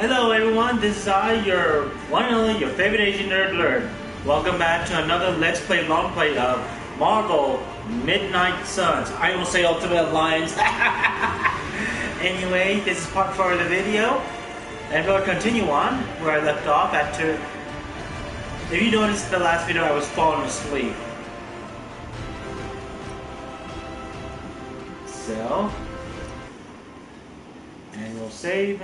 Hello everyone, this is I, your one and only, your favorite Asian nerd alert. Welcome back to another Let's Play long play of Marvel Midnight Suns. I will say Ultimate Alliance. Anyway, this is part 4 of the video. And we'll continue on where I left off after... If you noticed the last video, I was falling asleep. So... And we'll save...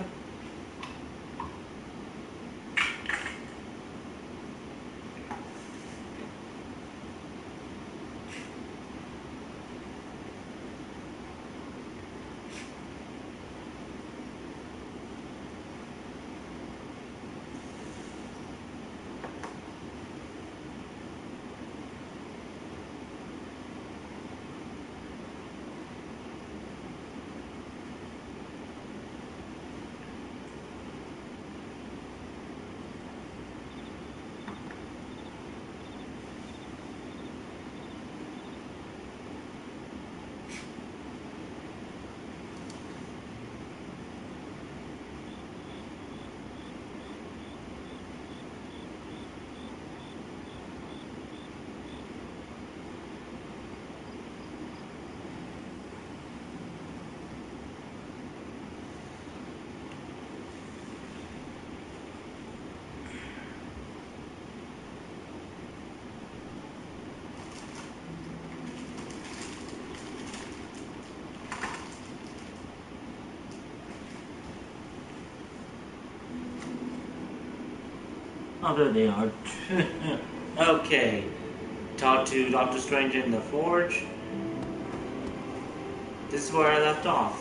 Oh, there they are. Okay. Talk to Doctor Strange in the Forge. This is where I left off.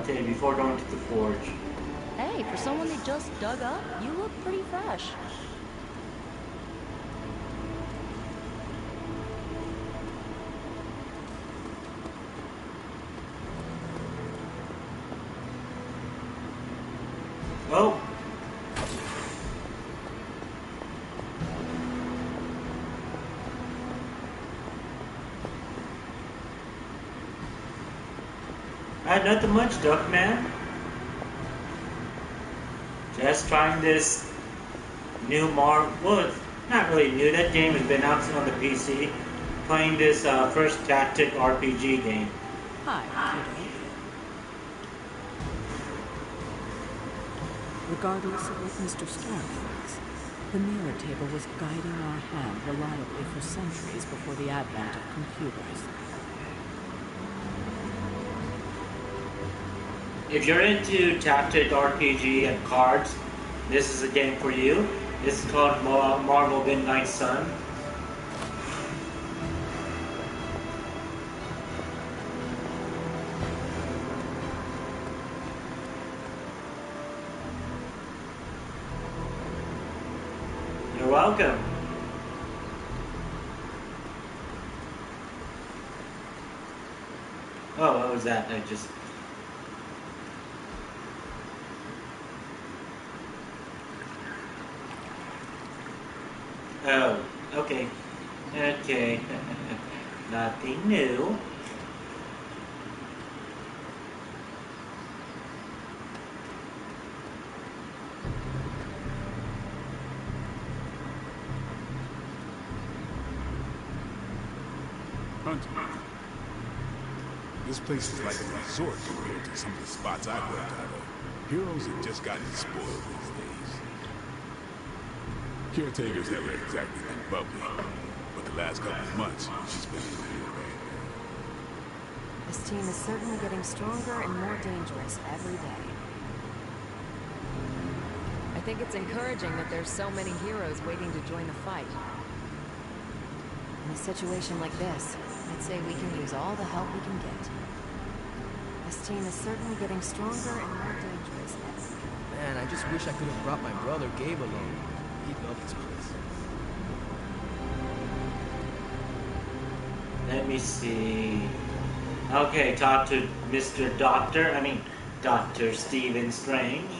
Okay, before going to the forge. Hey, for someone they just dug up, you look pretty fresh. Oh! Nothing much, Duckman. Just trying this new well, it's not really new. That game has been out on the PC. Playing this first tactic RPG game. Hi, kiddo. Regardless of what Mr. Storm thinks, the mirror table was guiding our hand reliably for centuries before the advent of computers. If you're into tactic RPG and cards, this is a game for you. This is called Marvel Midnight Sun. You're welcome. Oh, what was that? I just... Oh, okay. Okay. Nothing new. Hunter, this place is like a resort compared to some of the spots I've worked out of. Heroes have just gotten spoiled these days. Caretakers haven't exactly been bubbly, but the last couple of months, she's been real bad. This team is certainly getting stronger and more dangerous every day. I think it's encouraging that there's so many heroes waiting to join the fight. In a situation like this, I'd say we can use all the help we can get. This team is certainly getting stronger and more dangerous. Man, just wish I could have brought my brother Gabe along. He'd love this place. Let me see. Okay, talk to Mr. Doctor. I mean, Dr. Stephen Strange.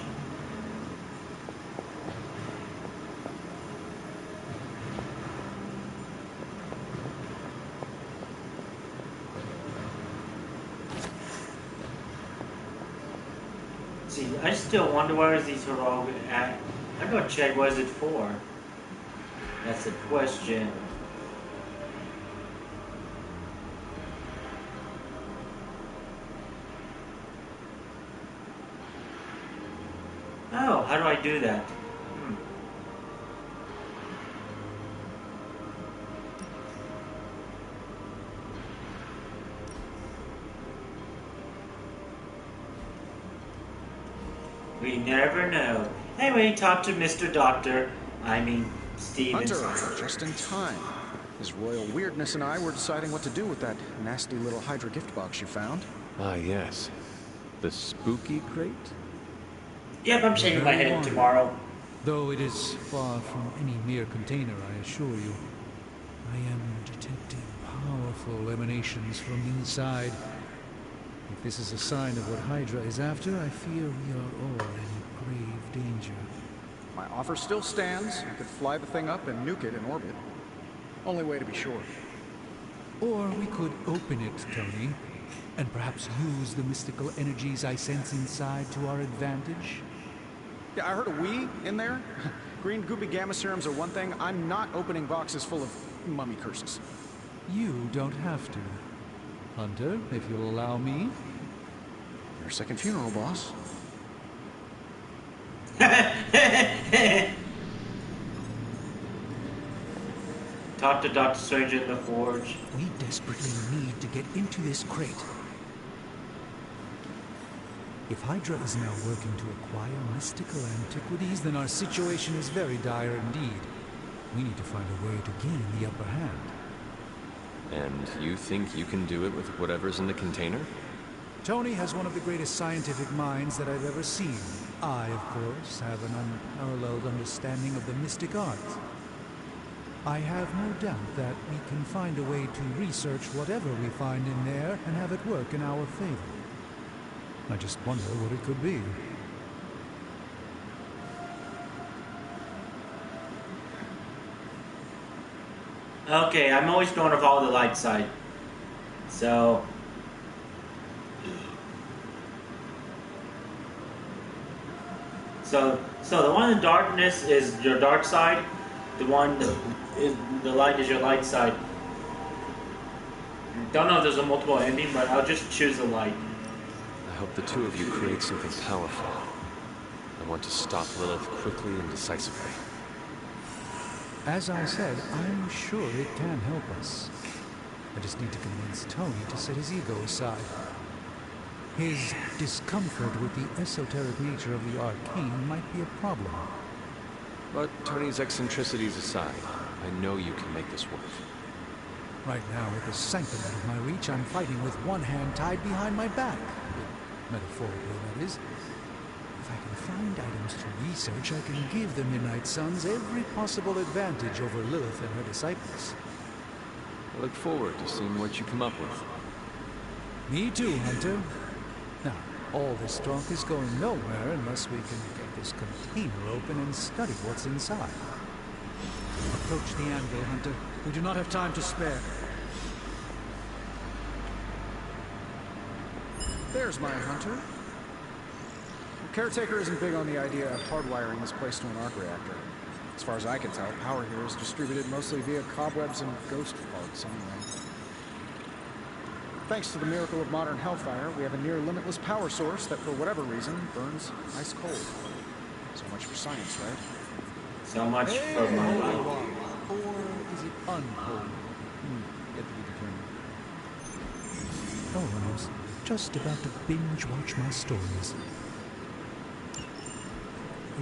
See, I still wonder where is these are all at. I'm gonna check what is it for. That's the question. Oh, how do I do that? We never know. Anyway, talk to Mr. Doctor. I mean, Steven. Hunter, just in time. His royal weirdness and I were deciding what to do with that nasty little Hydra gift box you found. Ah, yes. The spooky crate? Yep, I'm shaving my head tomorrow. Though it is far from any mere container, I assure you. I am detecting powerful emanations from inside. If this is a sign of what Hydra is after, I fear we are all in grave danger. My offer still stands. I could fly the thing up and nuke it in orbit. Only way to be sure. Or we could open it, Tony, and perhaps use the mystical energies I sense inside to our advantage. Yeah, I heard a we in there. Green goopy gamma serums are one thing. I'm not opening boxes full of mummy curses. You don't have to. Hunter, if you'll allow me. Your second funeral, boss. Talk to Dr. Strange in the Forge. We desperately need to get into this crate. If Hydra is now working to acquire mystical antiquities, then our situation is very dire indeed. We need to find a way to gain the upper hand. And you think you can do it with whatever's in the container? Tony has one of the greatest scientific minds that I've ever seen. I, of course, have an unparalleled understanding of the mystic arts. I have no doubt that we can find a way to research whatever we find in there and have it work in our favor. I just wonder what it could be. Okay, I'm always going to follow the light side. So the one in darkness is your dark side. The one that is the light is your light side. Don't know if there's a multiple ending, but I'll just choose the light. I hope the two of you create something powerful. I want to stop Lilith quickly and decisively. As I said, I'm sure it can help us. I just need to convince Tony to set his ego aside. His discomfort with the esoteric nature of the arcane might be a problem. But Tony's eccentricities aside, I know you can make this work. Right now, with the sanctum out of my reach, I'm fighting with one hand tied behind my back. Metaphorically, that is. If I can find items to research, I can give the Midnight Suns every possible advantage over Lilith and her disciples. I look forward to seeing what you come up with. Me too, Hunter. Now, all this talk is going nowhere unless we can get this container open and study what's inside. Approach the anvil, Hunter. We do not have time to spare. There's my Hunter. The caretaker isn't big on the idea of hardwiring this place to an arc reactor. As far as I can tell, power here is distributed mostly via cobwebs and ghost parts anyway. Thanks to the miracle of modern hellfire, we have a near limitless power source that, for whatever reason, burns ice cold. So much for science, right? So much for my life. Or is it unholy? Yet to be determined. Oh, I was just about to binge watch my stories.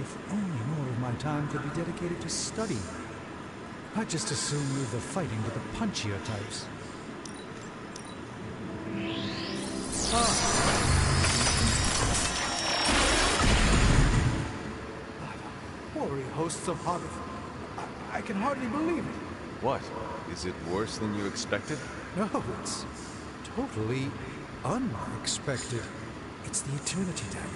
If only more of my time could be dedicated to study. I'd just as soon move the fighting to the punchier types. glory hosts of Hobbit. I can hardly believe it. What? Is it worse than you expected? No, it's totally unexpected. It's the Eternity Dagger.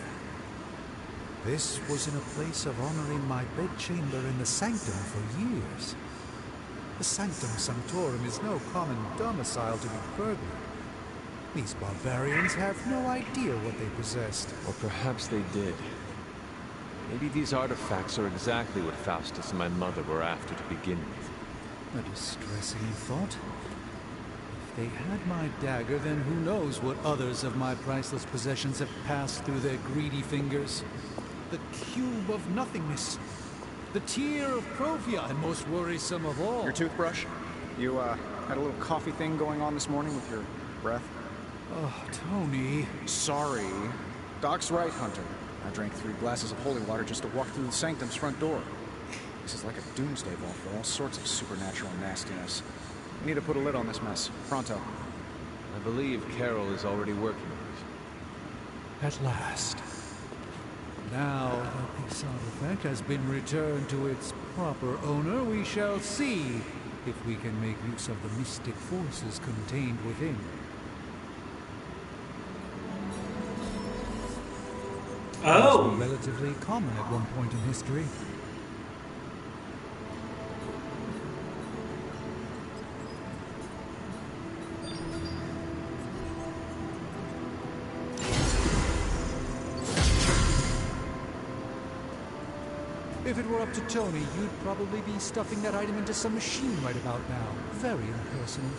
This was in a place of honor in my bedchamber in the Sanctum for years. The Sanctum Sanctorum is no common domicile to be burgled. These barbarians have no idea what they possessed. Or perhaps they did. Maybe these artifacts are exactly what Faustus and my mother were after to begin with. A distressing thought. If they had my dagger, then who knows what others of my priceless possessions have passed through their greedy fingers. The cube of nothingness. The tear of Profia, and most worrisome of all. Your toothbrush? You, had a little coffee thing going on this morning with your breath? Oh, Tony. Sorry. Doc's right, Hunter. I drank 3 glasses of holy water just to walk through the Sanctum's front door. This is like a doomsday vault for all sorts of supernatural nastiness. We need to put a lid on this mess. Pronto. I believe Carol is already working on it. At last. Now that this artifact has been returned to its proper owner, we shall see if we can make use of the mystic forces contained within. Oh! It was relatively common at one point in history. If it were up to Tony, you'd probably be stuffing that item into some machine right about now. Very impersonal.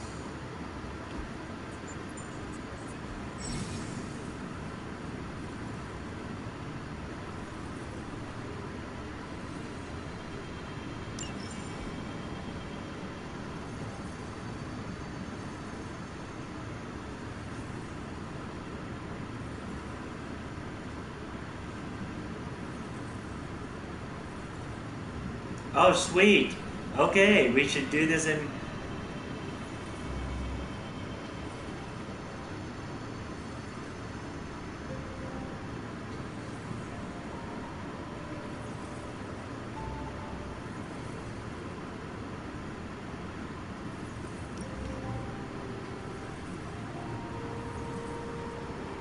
Oh, sweet. Okay, we should do this in...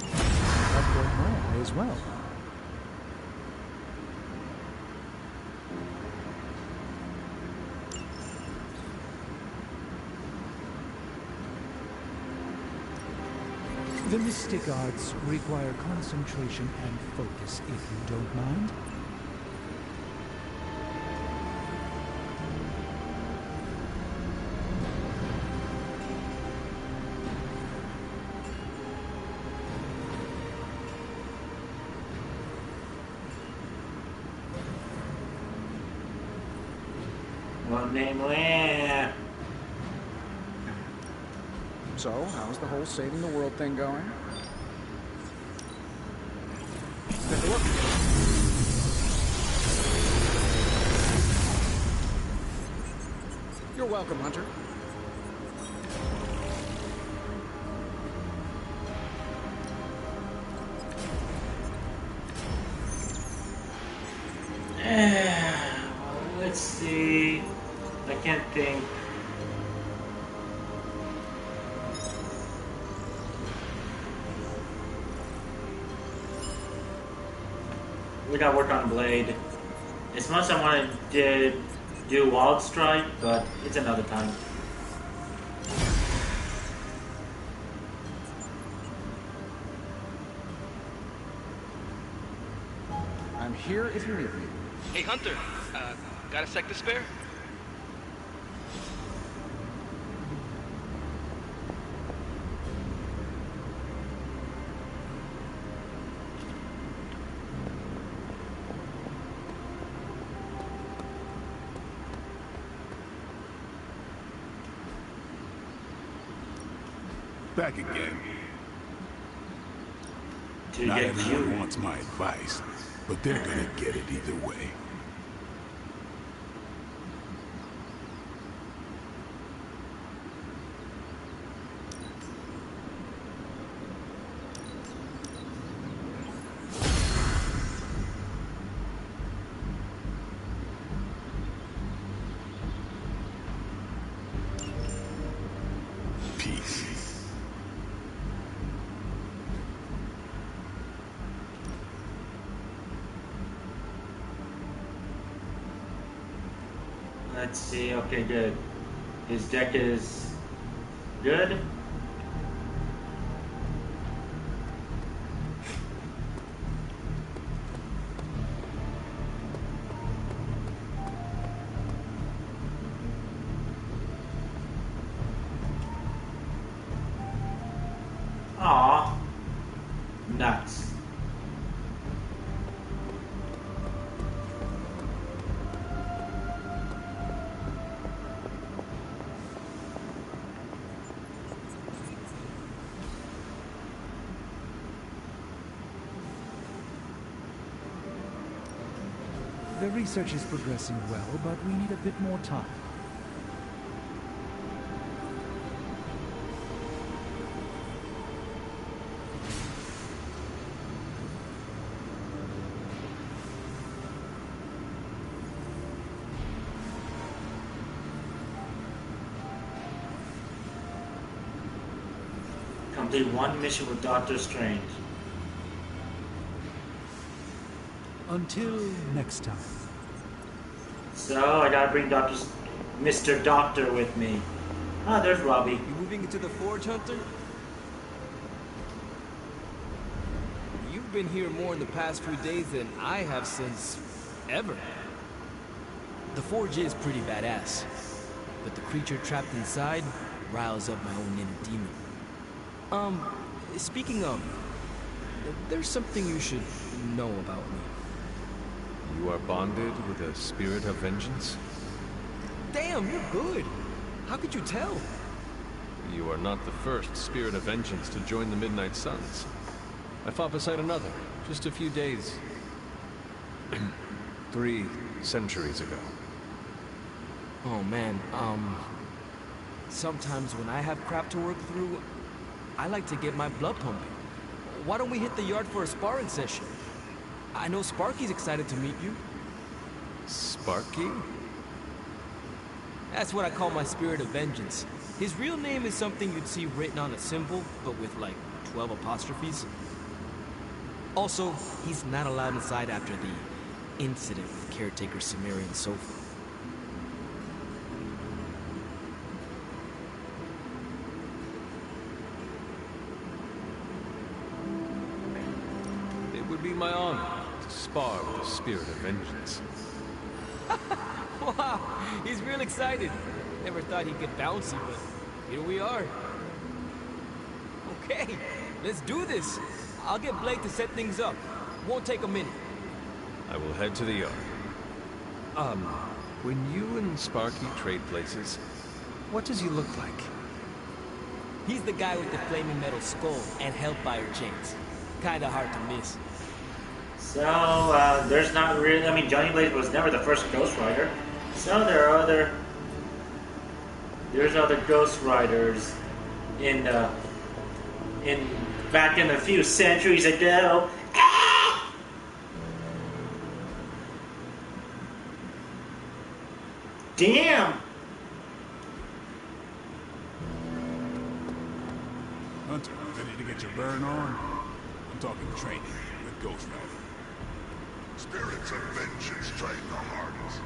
I've got more as well. The mystic arts require concentration and focus, if you don't mind. One name land. So, how's the whole saving the world thing going? Take a look. You're welcome, Hunter. Let's see. I can't think. We gotta work on Blade. As much as I want to do Wild Strike, but it's another time. I'm here if you need me. Hey, Hunter, got a sec to spare? Back again. To Not get everyone cute. wants my advice, but they're gonna get it either way. Let's see. Okay, good. His deck is good. Aw. Nuts. The research is progressing well, but we need a bit more time. Complete one mission with Doctor Strange. Until next time. So I gotta bring Mr. Doctor with me. Ah, there's Robbie. You moving into the Forge, Hunter? You've been here more in the past few days than I have since ever. The Forge is pretty badass, but the creature trapped inside riles up my own inner demon. Speaking of, there's something you should know about me. You are bonded with a spirit of vengeance? Damn, you're good. How could you tell? You are not the first spirit of vengeance to join the Midnight Suns. I fought beside another, just a few days... 3 centuries ago. Oh man, sometimes when I have crap to work through, I like to get my blood pumping. Why don't we hit the yard for a sparring session? I know Sparky's excited to meet you. Sparky? That's what I call my spirit of vengeance. His real name is something you'd see written on a symbol, but with like 12 apostrophes. Also, he's not allowed inside after the incident with caretaker Sumerian Sofa. It would be my honor to spar with the spirit of vengeance. Wow, he's real excited. Never thought he'd get bouncy, but here we are. Okay, let's do this. I'll get Blake to set things up. Won't take a minute. I will head to the yard. When you and Sparky trade places, what does he look like? He's the guy with the flaming metal skull and Hellfire chains. Kinda hard to miss. So, there's not really... I mean, Johnny Blaze was never the first Ghost Rider. So there are other... There's other Ghost Riders back in a few centuries ago. Ah! Damn! Hunter, ready to get your burn on? I'm talking training with Ghost Rider. Spirits of vengeance train the hardest.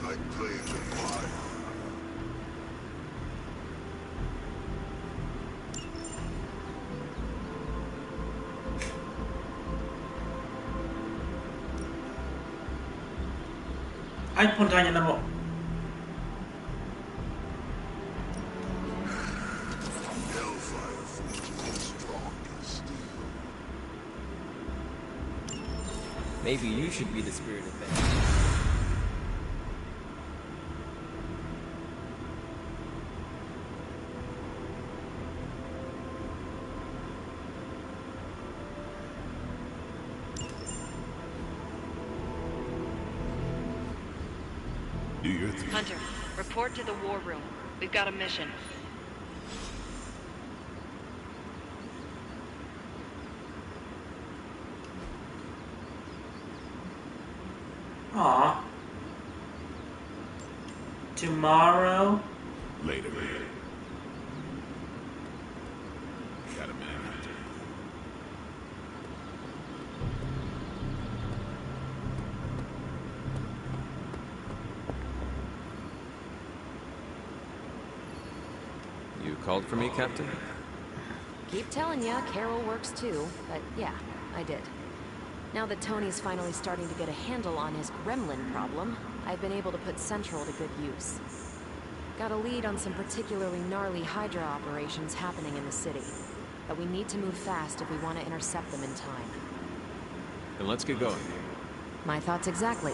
Like plagues of fire. Ay, puntanya na mo. Hellfire forges strong as steel. Maybe you should be the spirit of vengeance. Do your thing. Hunter, report to the war room. We've got a mission. Aw. Tomorrow? Later. Got a minute, Hunter. Called for me, Captain? Keep telling ya, Carol works too, but yeah, I did. Now that Tony's finally starting to get a handle on his gremlin problem, I've been able to put Central to good use. Got a lead on some particularly gnarly Hydra operations happening in the city. But we need to move fast if we want to intercept them in time. Then let's get going. My thoughts exactly.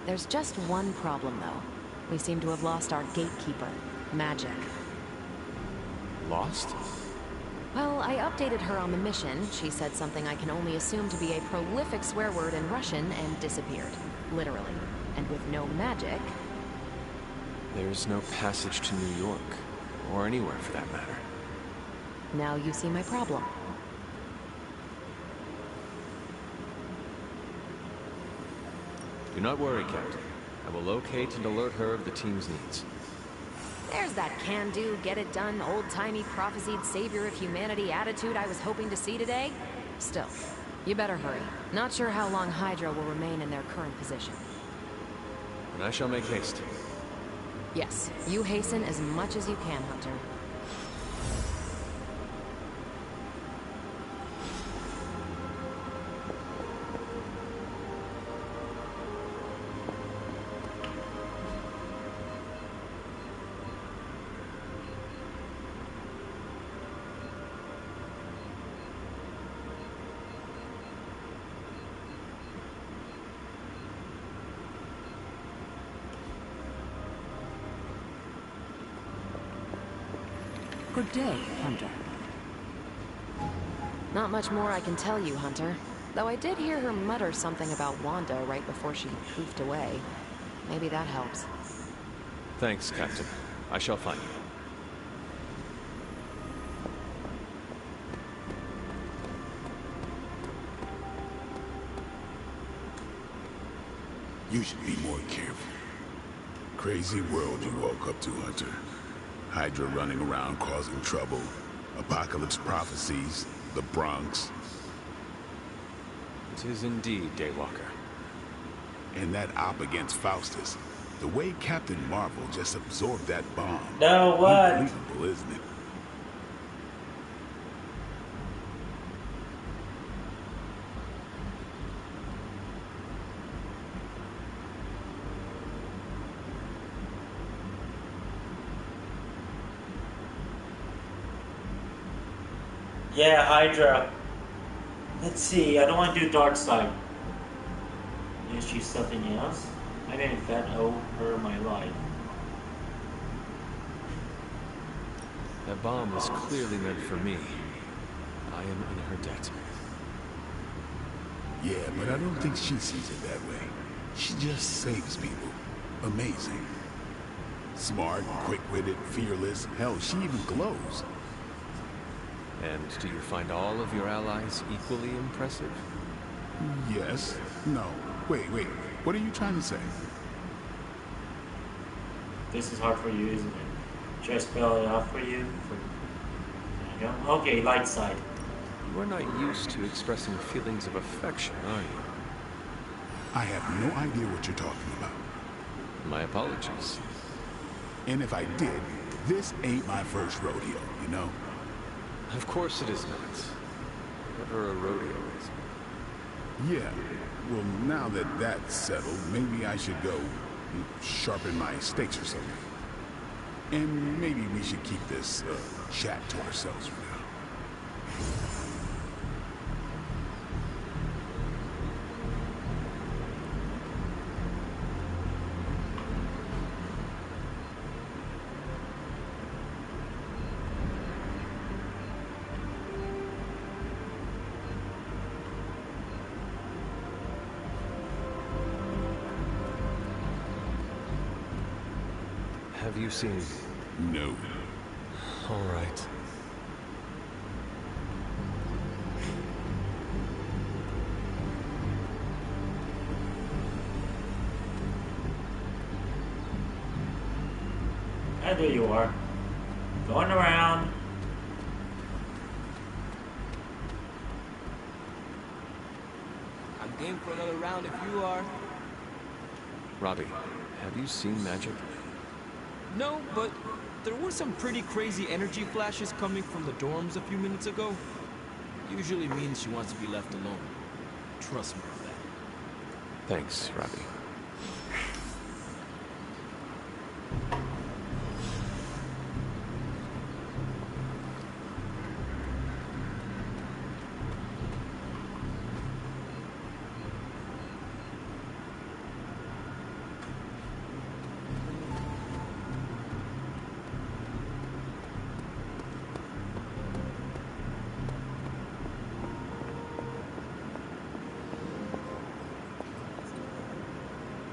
There's just one problem, though. We seem to have lost our gatekeeper, Magic. Lost? Well, I updated her on the mission. She said something I can only assume to be a prolific swear word in Russian and disappeared. Literally. And with no magic... There's no passage to New York. Or anywhere, for that matter. Now you see my problem. Do not worry, Captain. I will locate and alert her of the team's needs. There's that can-do, get-it-done, old-timey, prophesied savior of humanity attitude I was hoping to see today. Still, you better hurry. Not sure how long Hydra will remain in their current position. And I shall make haste. Yes, you hasten as much as you can, Hunter. Good day, Hunter. Not much more I can tell you, Hunter. Though I did hear her mutter something about Wanda right before she poofed away. Maybe that helps. Thanks, Captain. I shall find you. You should be more careful. Crazy world you woke up to, Hunter. Hydra running around causing trouble. Apocalypse prophecies. The Bronx. It is indeed, Daywalker. And that op against Faustus. The way Captain Marvel just absorbed that bomb. No, what? Unbelievable, isn't it? Yeah, Hydra. Let's see, I don't want to do Dark Side. Is she something else? I didn't that owe her my life. That bomb was clearly meant for me. I am in her debt. Yeah, but I don't think she sees it that way. She just saves people. Amazing. Smart, quick-witted, fearless. Hell, she even glows. And do you find all of your allies equally impressive? Yes. No. Wait. What are you trying to say? This is hard for you, isn't it? Should I spell it out for you? There you go. Okay, light side. You are not used to expressing feelings of affection, are you? I have no idea what you're talking about. My apologies. And if I did, this ain't my first rodeo, you know? Of course it is not. Never a rodeo is. Yeah. Well, now that that's settled, maybe I should go sharpen my stakes or something. And maybe we should keep this chat to ourselves for now. Have you seen... No. All right. And there you are. Going around. I'm game for another round if you are. Robbie, have you seen magic? No, but there were some pretty crazy energy flashes coming from the dorms a few minutes ago. Usually means she wants to be left alone. Trust me on that. Thanks, Robbie.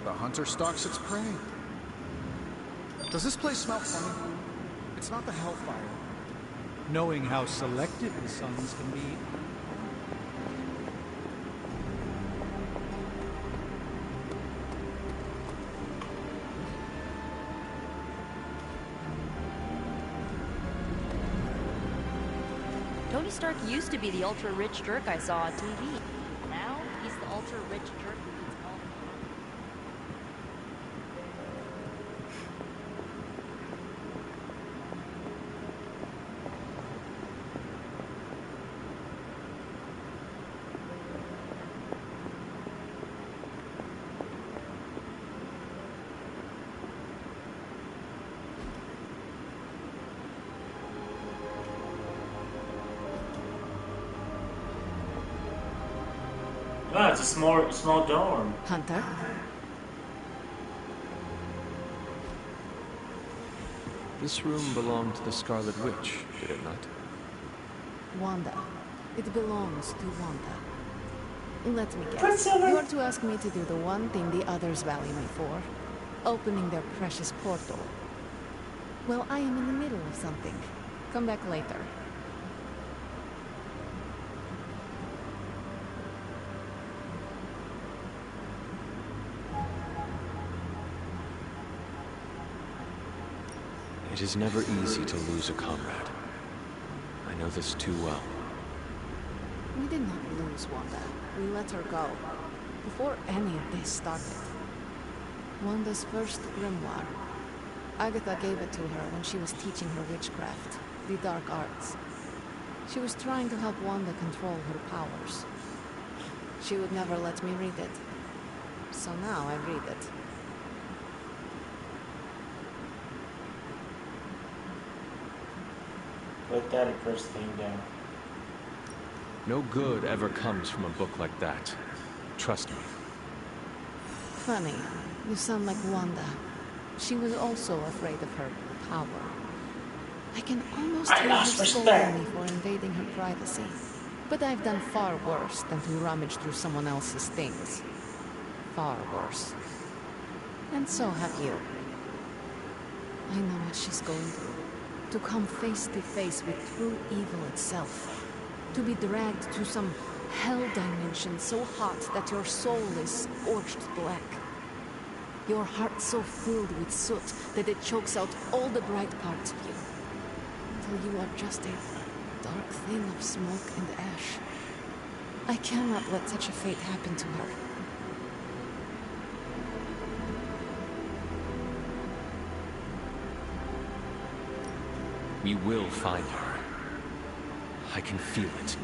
The hunter stalks its prey. Does this place smell funny? It's not the hellfire. Knowing how selective the suns can be. Tony Stark used to be the ultra-rich jerk I saw on TV. Now, he's the ultra-rich jerk who gets all the Ah, it's a small dorm. Hunter? This room belonged to the Scarlet Witch, did it not? Wanda. It belongs to Wanda. Let me guess. Quicksilver. You are to ask me to do the one thing the others value me for. Opening their precious portal. Well, I am in the middle of something. Come back later. It is never easy to lose a comrade. I know this too well. We did not lose Wanda. We let her go. Before any of this started. Wanda's first grimoire. Agatha gave it to her when she was teaching her witchcraft, the dark arts. She was trying to help Wanda control her powers. She would never let me read it. So now I read it. Put that accursed thing down. No good ever comes from a book like that. Trust me. Funny. You sound like Wanda. She was also afraid of her power. I can almost I hear her lost scolding respect. me for invading her privacy. But I've done far worse than to rummage through someone else's things. Far worse. And so have you. I know what she's going through. To come face to face with true evil itself. To be dragged to some hell dimension so hot that your soul is scorched black. Your heart so filled with soot that it chokes out all the bright parts of you. Until you are just a dark thing of smoke and ash. I cannot let such a fate happen to her. We will find her. I can feel it.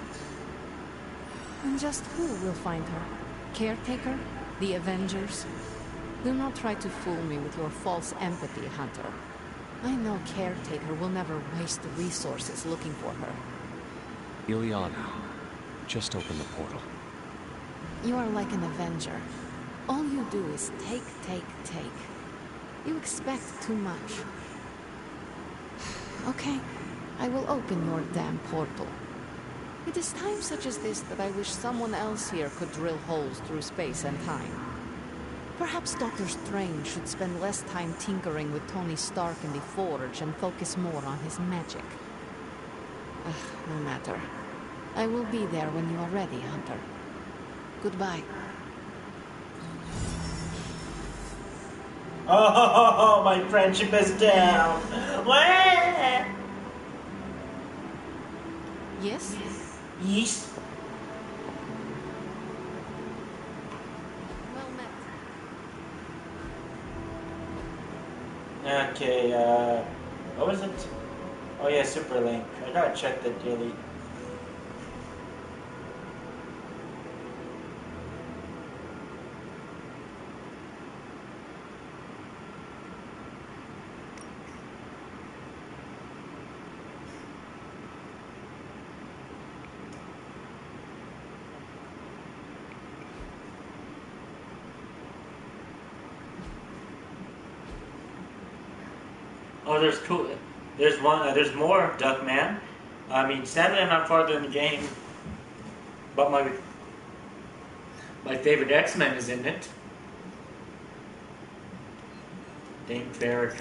And just who will find her? Caretaker? The Avengers? Do not try to fool me with your false empathy, Hunter. I know Caretaker will never waste resources looking for her. Ileana, just open the portal. You are like an Avenger. All you do is take, take, take. You expect too much. Okay, I will open your damn portal. It is times such as this that I wish someone else here could drill holes through space and time. Perhaps Doctor Strange should spend less time tinkering with Tony Stark in the Forge and focus more on his magic. No matter. I will be there when you are ready, Hunter. Goodbye. Oh, my friendship is down. Wah! Yes? Yes. Well met. Okay, What was it? Oh yeah, Super Link. I gotta check the daily. Oh, there's two. There's one. There's more Duckman. I mean, sadly, I'm not farther in the game, but my favorite X-Men is in it. Dane Ferrick.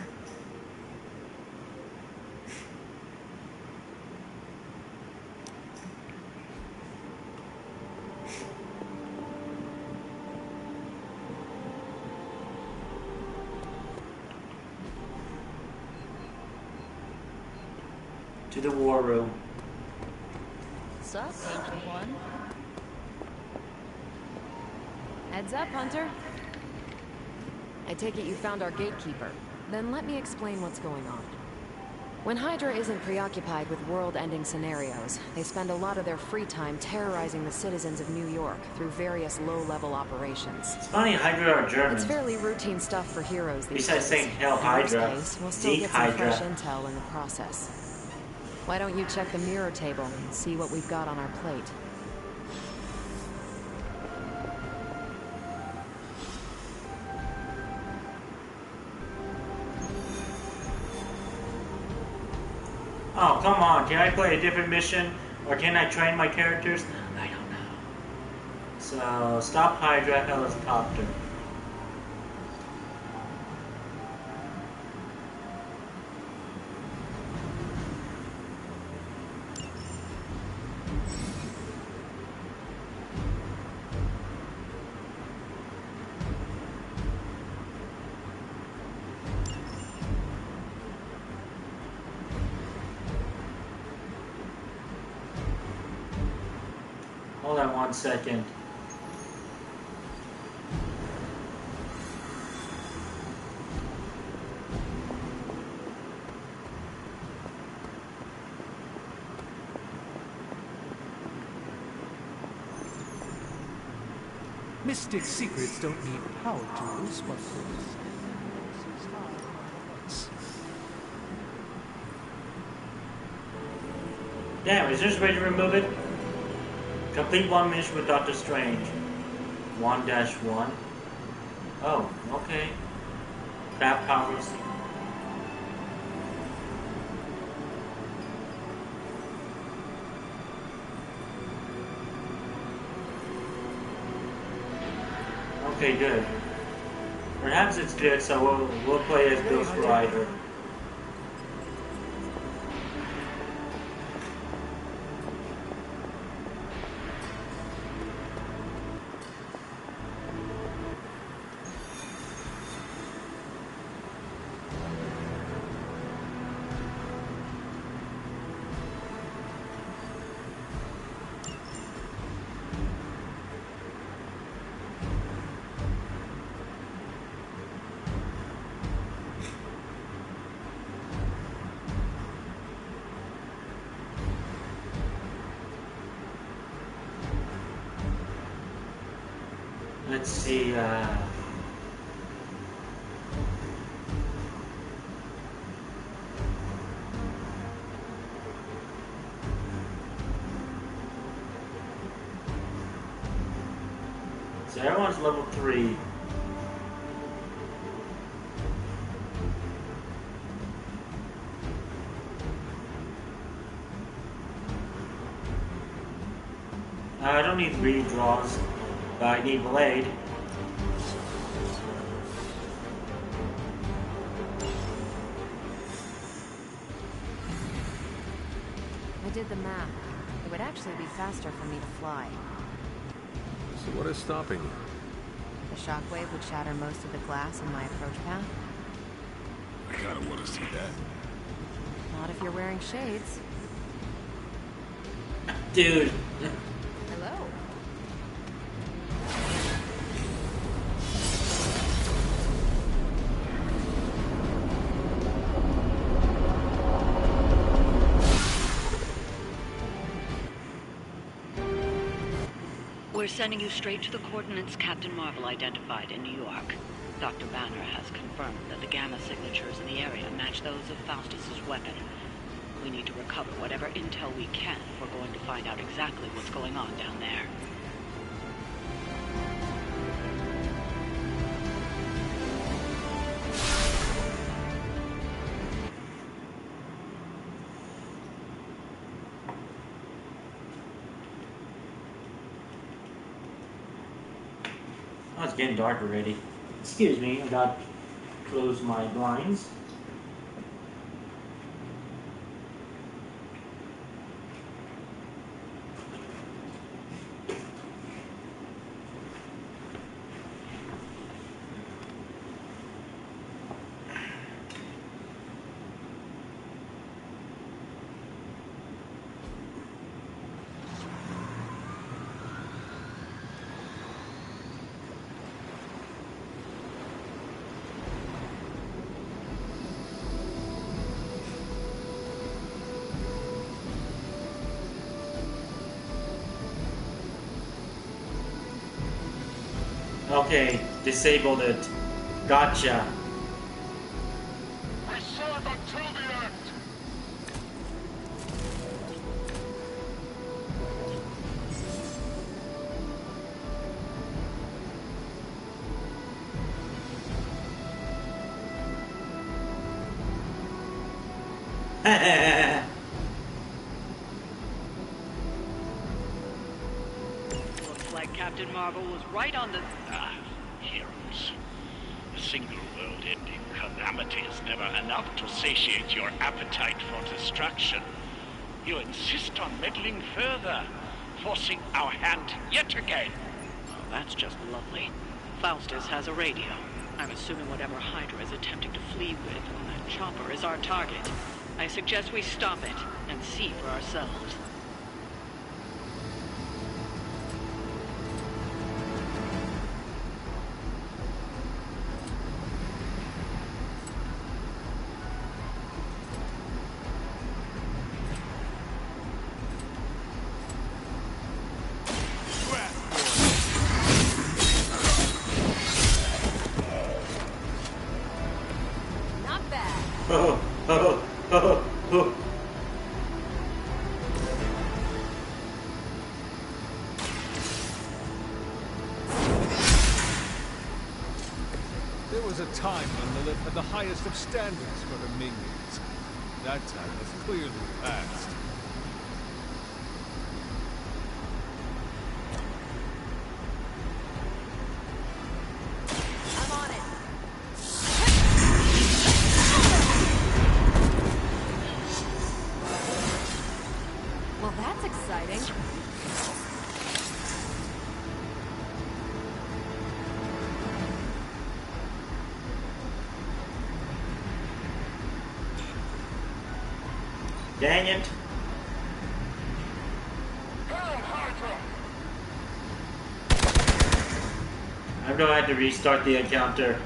To the war room. What's up, Ancient One? Heads up, Hunter. I take it you found our gatekeeper. Then let me explain what's going on. When Hydra isn't preoccupied with world-ending scenarios, they spend a lot of their free time terrorizing the citizens of New York through various low-level operations. It's funny, Hydra are German. It's fairly routine stuff for heroes these Besides days. saying Hell Hydra, In this case, we'll still Zeke get some Hydra. fresh intel in the process. Why don't you check the mirror table and see what we've got on our plate? Oh, come on. Can I play a different mission? Or can I train my characters? I don't know. So, stop Hydra, helicopter. Hold on 1 second. Mystic secrets don't need power tools, but Damn, is there a way to remove it? Complete one mission with Doctor Strange. 1-1. Oh, okay. Crap powers. Okay, good. Perhaps it's good, so we'll play as Ghost Rider. Let's see, so everyone's level 3. I don't need redraws, but I need Blade. I did the math. It would actually be faster for me to fly. So what is stopping you? The shockwave would shatter most of the glass in my approach path. I kinda wanna see that. Not if you're wearing shades. Dude. Hello. We're sending you straight to the coordinates Captain Marvel identified in New York. Dr. Banner has confirmed that the gamma signatures in the area match those of Faustus's weapon. We need to recover whatever intel we can if we're going to find out exactly what's going on down there. Oh, it's getting dark already. Excuse me, I got to close my blinds. Okay, disabled it. Gotcha. Looks like Captain Marvel was right on the... Heroes. A single world-ending calamity is never enough to satiate your appetite for destruction. You insist on meddling further, forcing our hand yet again. Oh, that's just lovely. Faustus has a radio. I'm assuming whatever Hydra is attempting to flee with on that chopper is our target. I suggest we stop it and see for ourselves. Not bad. Oh, oh, oh, oh. There was a time when Lilith had the highest of standards for her minions. That time has clearly passed. I'm on it. Well, that's exciting. Dang it. I know I had to restart the encounter.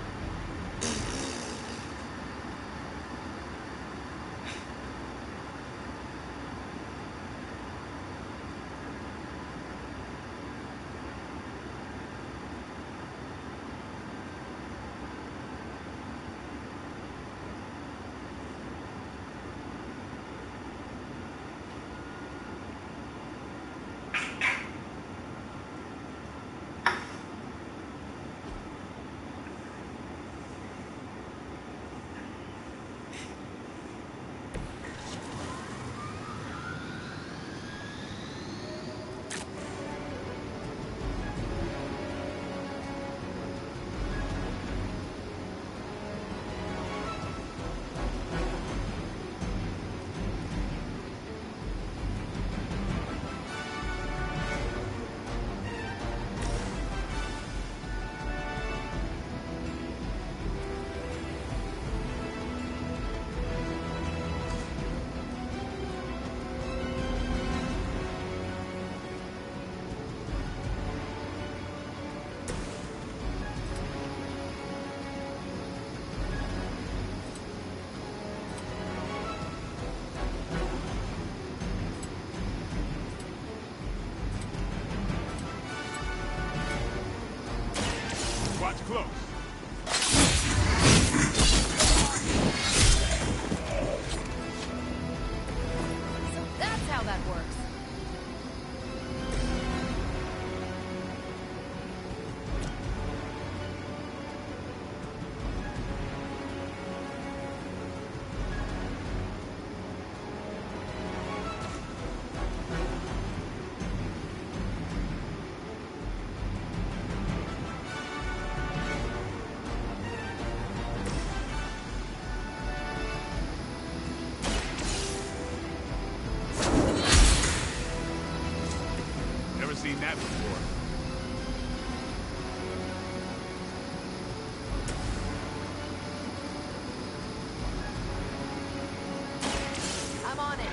close. So that's how that works. Never seen that before. I'm on it.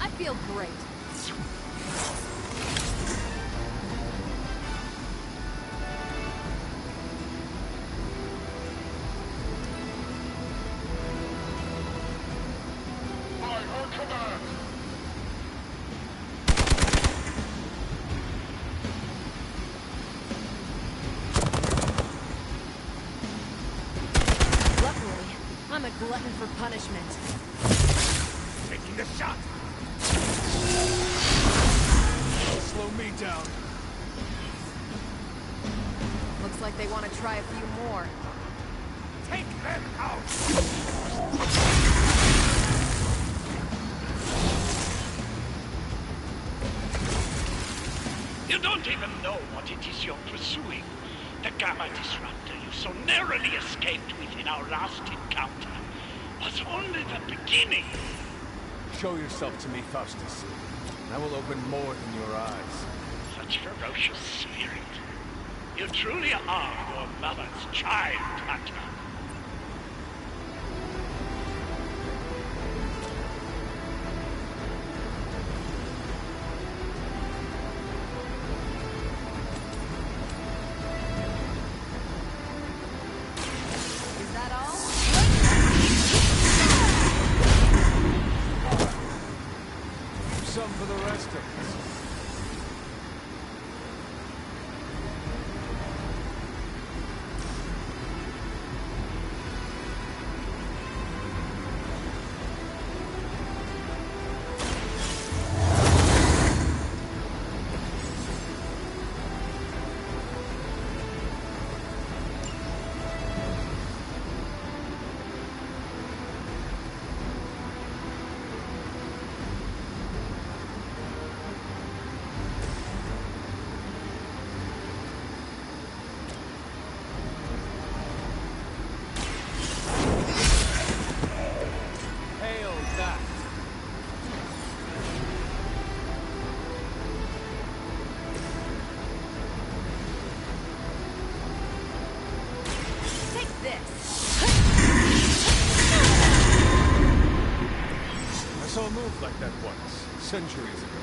I feel great. Luckily, I'm a glutton for punishment. Taking the shot. Slow me down. Looks like they want to try a few more. Take them out. You don't even know what it is you're pursuing. The Gamma Disruptor you so narrowly escaped with in our last encounter was only the beginning. Show yourself to me, Faustus. I will open more than your eyes. Such ferocious spirit. You truly are your mother's child, Hunter. Is that all? Some for the rest of us. Hail that! Take this. I saw a move like that once, centuries ago.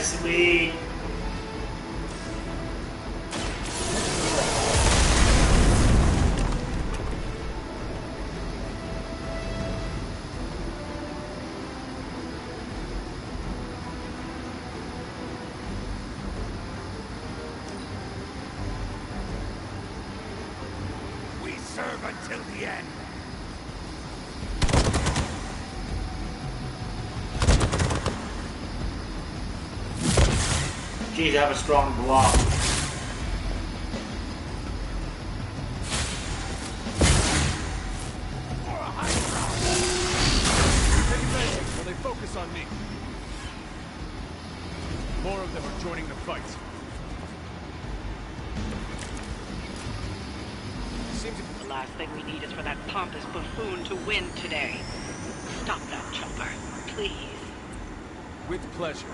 Sweet. We serve until the end. Geez, I have a strong block. Take advantage while they focus on me. More of them are joining the fight. The last thing we need is for that pompous buffoon to win today. Stop that chopper, please. With pleasure.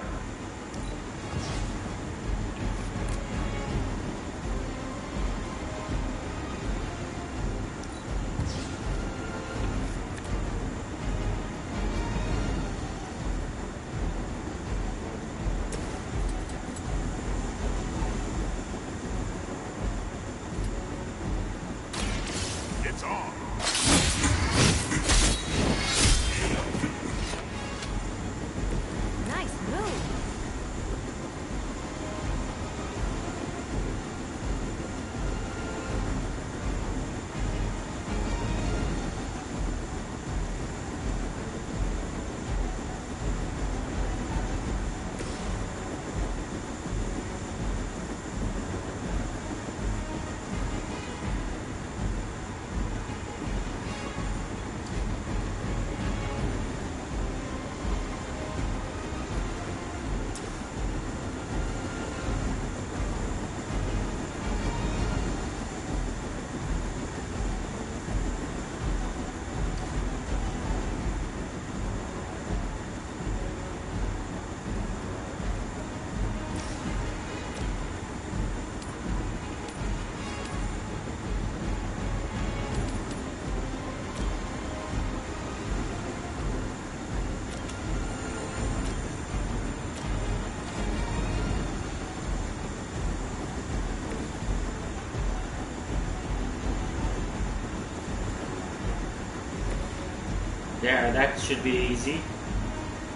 There, that should be easy.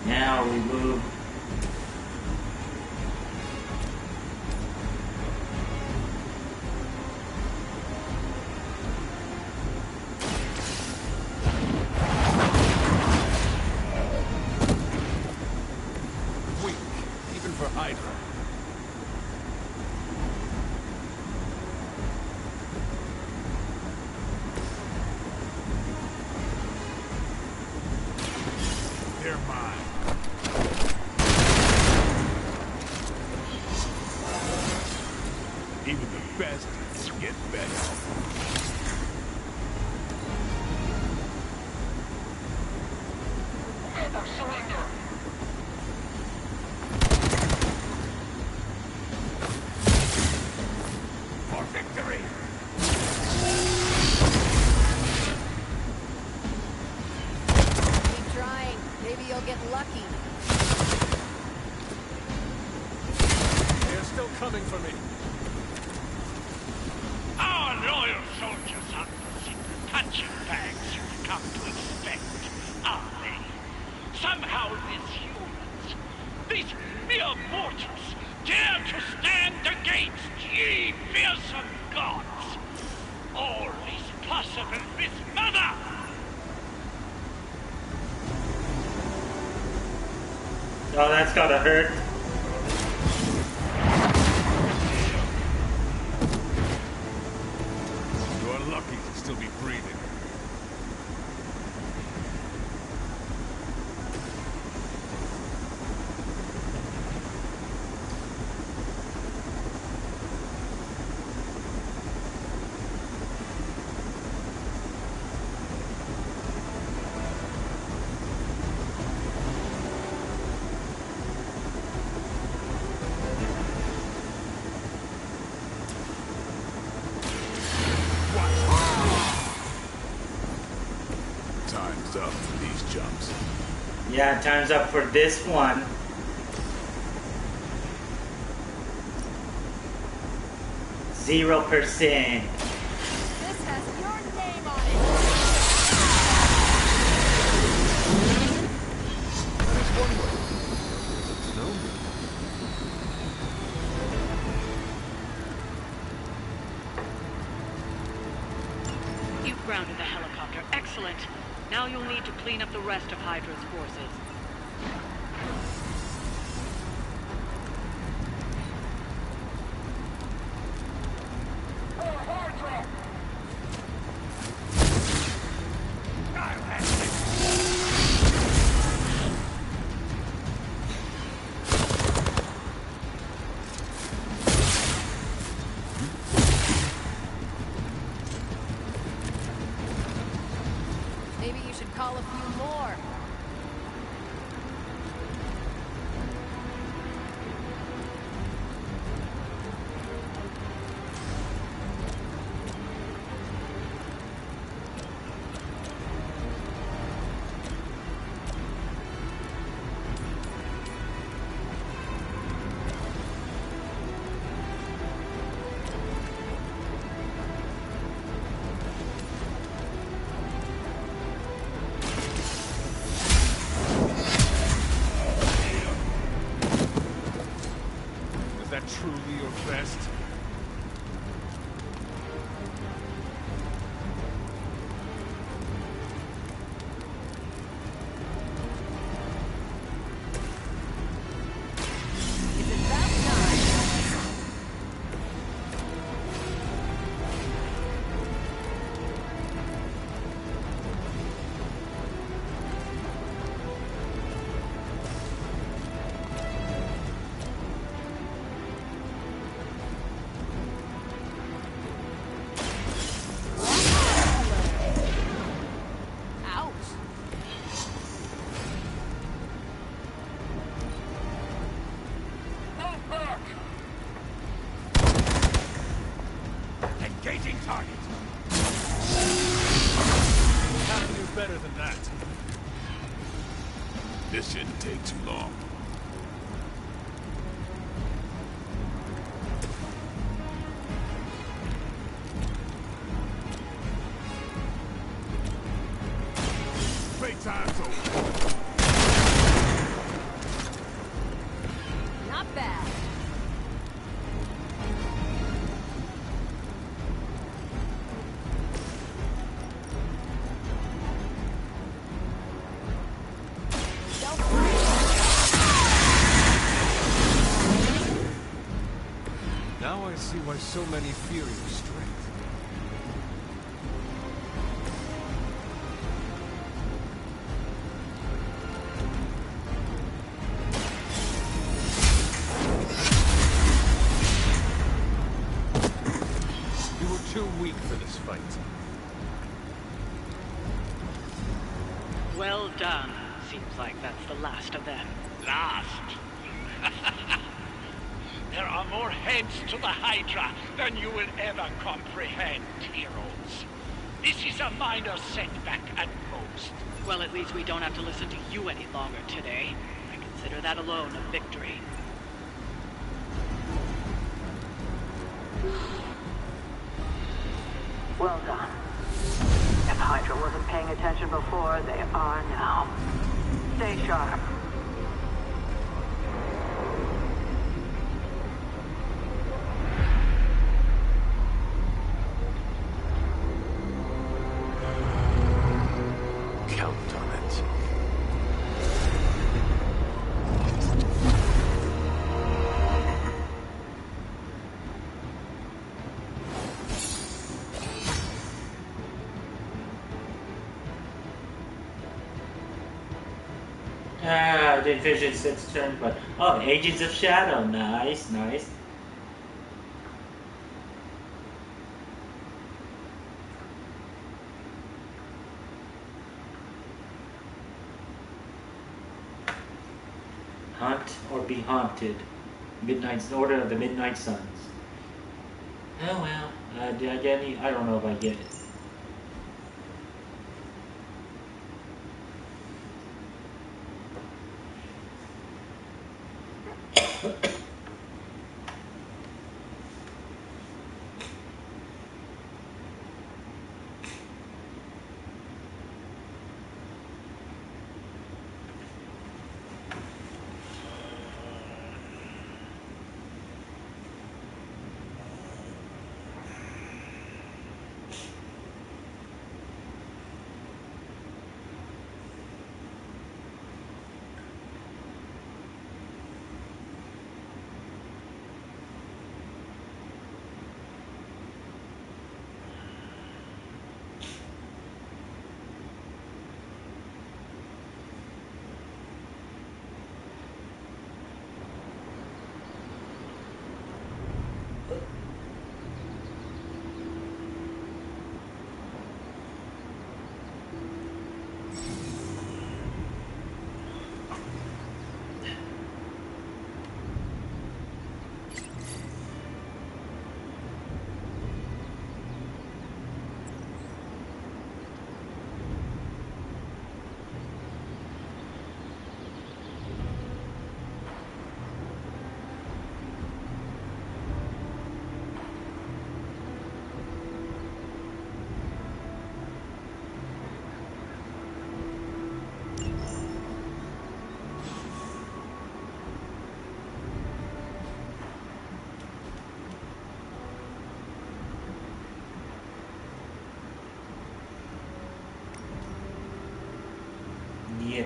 Now we move. Weak, even for Hydra. They're mine. Even the best get better. Never surrender. For victory. Keep trying. Maybe you'll get lucky. They're still coming for me. Our loyal soldiers aren't the secret punching bags you've come to expect, are they? Somehow these humans, these mere mortals, dare to stand against ye fearsome gods. All is possible with Mother! Oh, that's gotta hurt. You're lucky to still be breathing. Time's up for these jumps. Yeah, time's up for this one. %. This has your name on it. There's one way. No? You've grounded the helicopter. Excellent. Now you'll need to clean up the rest of Hydra's forces. Maybe you should call a few more. Is that truly your best? Is it that time? Ouch. Engaging target! Have to do better than that. This shouldn't take too long. Fake time's over. Not bad. Now I see why so many fear your strength. You were too weak for this fight. Well done. Seems like that's the last of them. Last? There are more heads to the Hydra than you will ever comprehend, heroes. This is a minor setback at most. Well, at least we don't have to listen to you any longer today. I consider that alone a victory. Well done. If Hydra wasn't paying attention before, they are now. Stay sharp. Count on it. I didn't finish it 6 turns, but oh, Agents of Shadow, nice, nice. Hunt or be haunted. Midnight's Order of the Midnight Suns. Oh well, did I get any? I don't know if I get it. Yet.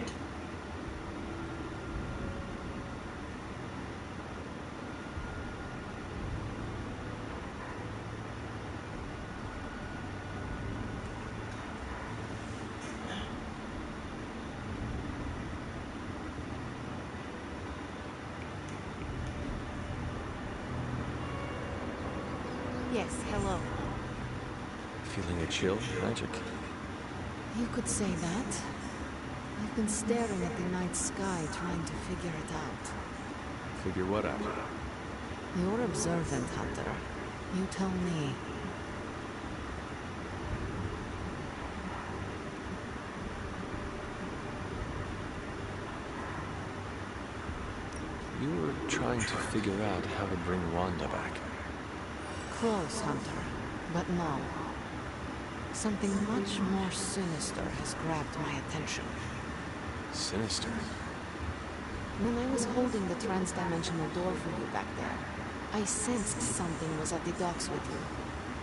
Yes, hello. Feeling a chill, magic? You could say that. I've been staring at the night sky trying to figure it out. Figure what out? You're observant, Hunter. You tell me. You were trying to figure out how to bring Wanda back. Close, Hunter. But no. something much more sinister has grabbed my attention. Sinister? When I was holding the trans-dimensional door for you back there, I sensed something was at the docks with you.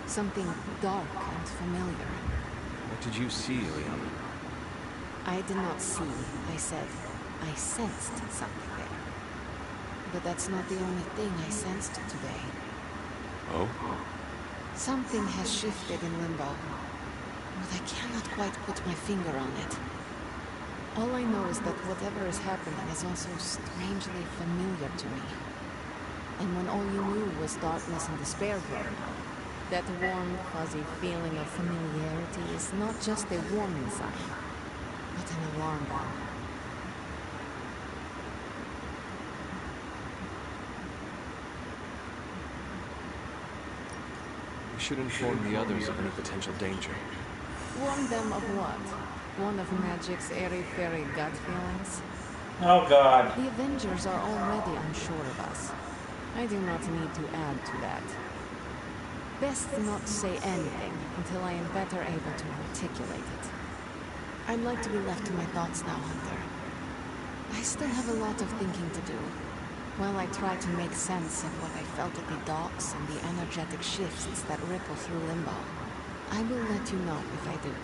Something dark and familiar. What did you see, Liana? I did not see, I said. I sensed something there. But that's not the only thing I sensed today. Oh? Something has shifted in Limbo, but I cannot quite put my finger on it. All I know is that whatever is happening is also strangely familiar to me. And when all you knew was darkness and despair growing up, that warm, fuzzy feeling of familiarity is not just a warning sign, but an alarm bell. We should inform the others of any potential danger. Warn them of what? One of Magic's airy-fairy gut feelings? Oh god. The Avengers are already unsure of us. I do not need to add to that. Best not say anything until I am better able to articulate it. I'd like to be left to my thoughts now, Hunter. I still have a lot of thinking to do. While I try to make sense of what I felt at the docks and the energetic shifts that ripple through Limbo, I will let you know if I do.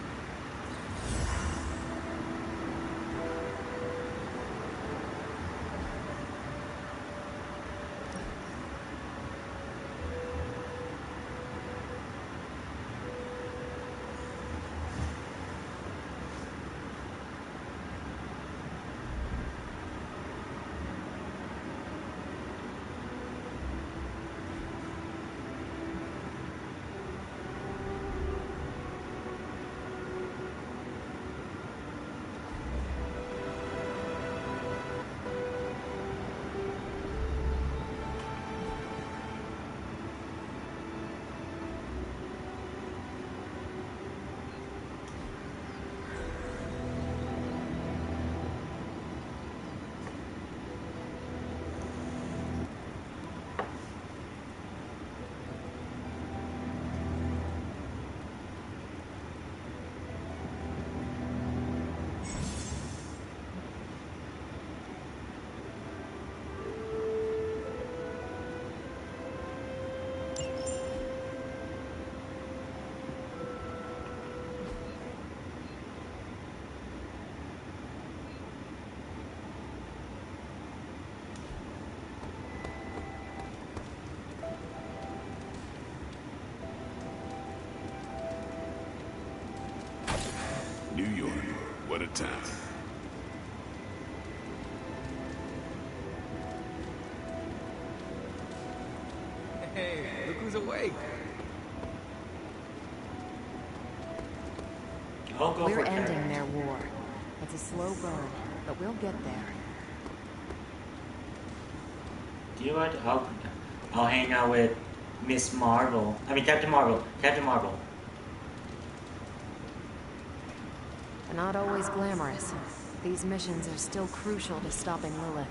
New York, what a town. Hey, look who's awake. I'll go We're for ending Karen. their war. It's a slow burn, but we'll get there. Do you want? I'll hang out with Miss Marvel. I mean Captain Marvel. Captain Marvel. They're not always glamorous. These missions are still crucial to stopping Lilith.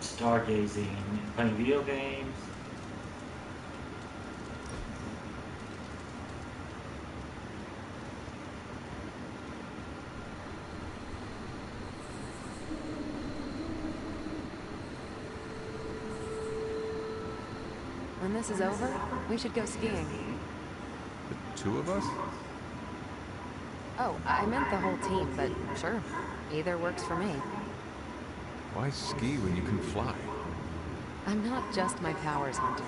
Stargazing, playing video games. When this is over, we should go skiing. The two of us? Oh, I meant the whole team, but sure. Either works for me. Why ski when you can fly? I'm not just my powers hunter.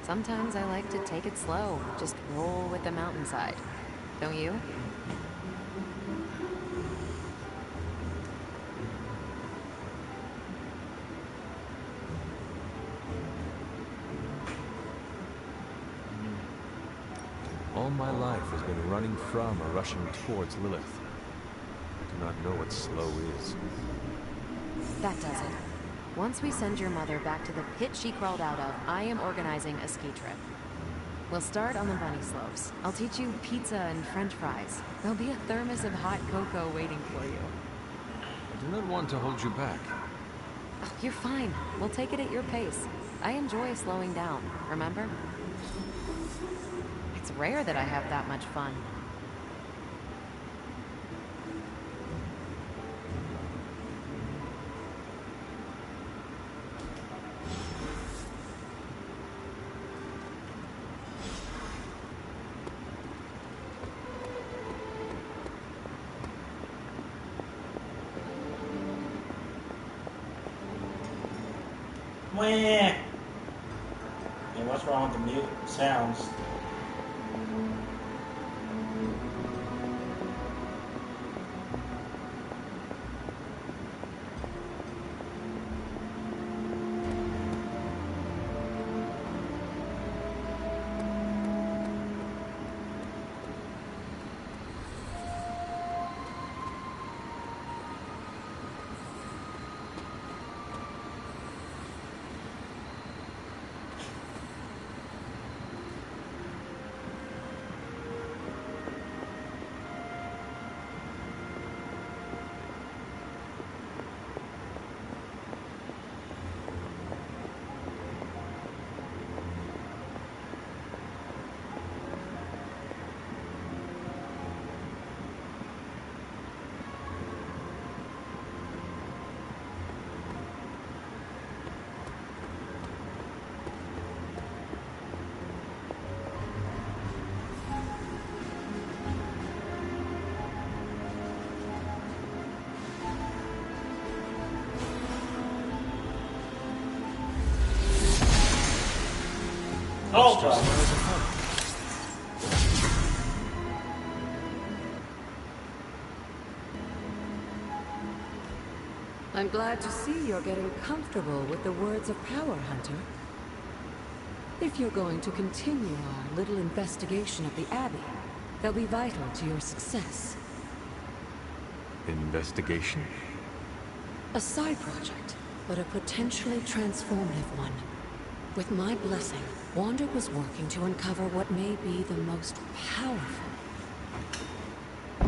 Sometimes I like to take it slow, just roll with the mountainside. Don't you? All my life has been running from or rushing towards Lilith. I do not know what slow is. That does it. Once we send your mother back to the pit she crawled out of, I am organizing a ski trip. We'll start on the bunny slopes. I'll teach you pizza and french fries. There'll be a thermos of hot cocoa waiting for you. I do not want to hold you back. Oh, you're fine. We'll take it at your pace. I enjoy slowing down, remember? It's rare that I have that much fun. Wah! And what's wrong with the mute sounds? I'm glad to see you're getting comfortable with the words of power, Hunter. If you're going to continue our little investigation of the Abbey, they'll be vital to your success. Investigation? A side project, but a potentially transformative one. With my blessing, Wanda was working to uncover what may be the most powerful.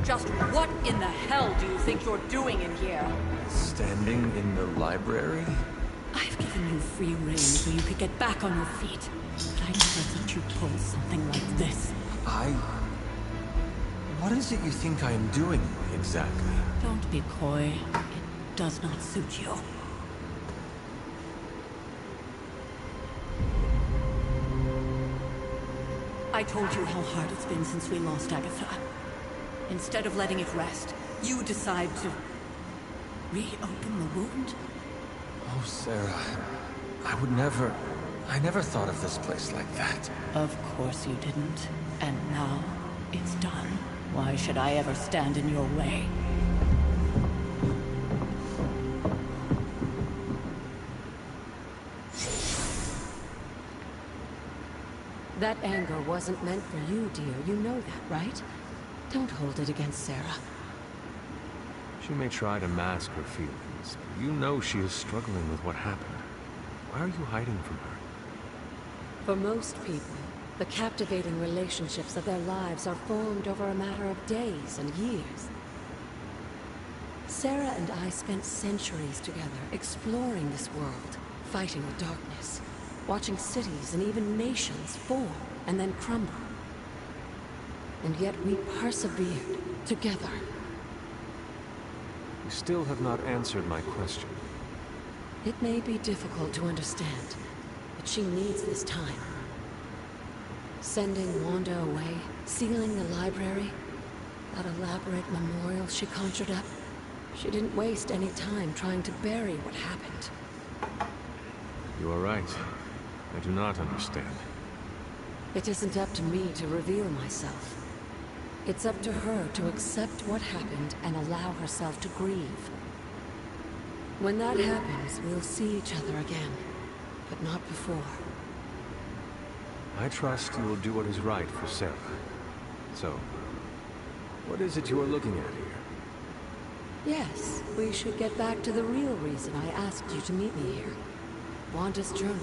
Just what in the hell do you think you're doing in here? Standing in the library? I've given you free rein so you could get back on your feet. But I never thought you'd pull something like this. What is it you think I am doing, exactly? Don't be coy. It does not suit you. I told you how hard it's been since we lost Agatha. Instead of letting it rest, you decide to reopen the wound? Oh, Sarah. I never thought of this place like that. Of course you didn't. And now, it's done. Why should I ever stand in your way? That anger wasn't meant for you, dear. You know that, right? Don't hold it against Sarah. She may try to mask her feelings, but you know she is struggling with what happened. Why are you hiding from her? For most people, the captivating relationships of their lives are formed over a matter of days and years. Sarah and I spent centuries together exploring this world, fighting the darkness, watching cities and even nations form and then crumble. And yet we persevered together. You still have not answered my question. It may be difficult to understand, but she needs this time. Sending Wanda away, sealing the library, that elaborate memorial she conjured up. She didn't waste any time trying to bury what happened. You are right. I do not understand. It isn't up to me to reveal myself. It's up to her to accept what happened and allow herself to grieve. When that happens, we'll see each other again, but not before. I trust you will do what is right for Sarah. So, what is it you are looking at here? Yes, we should get back to the real reason I asked you to meet me here. Wanda's journal.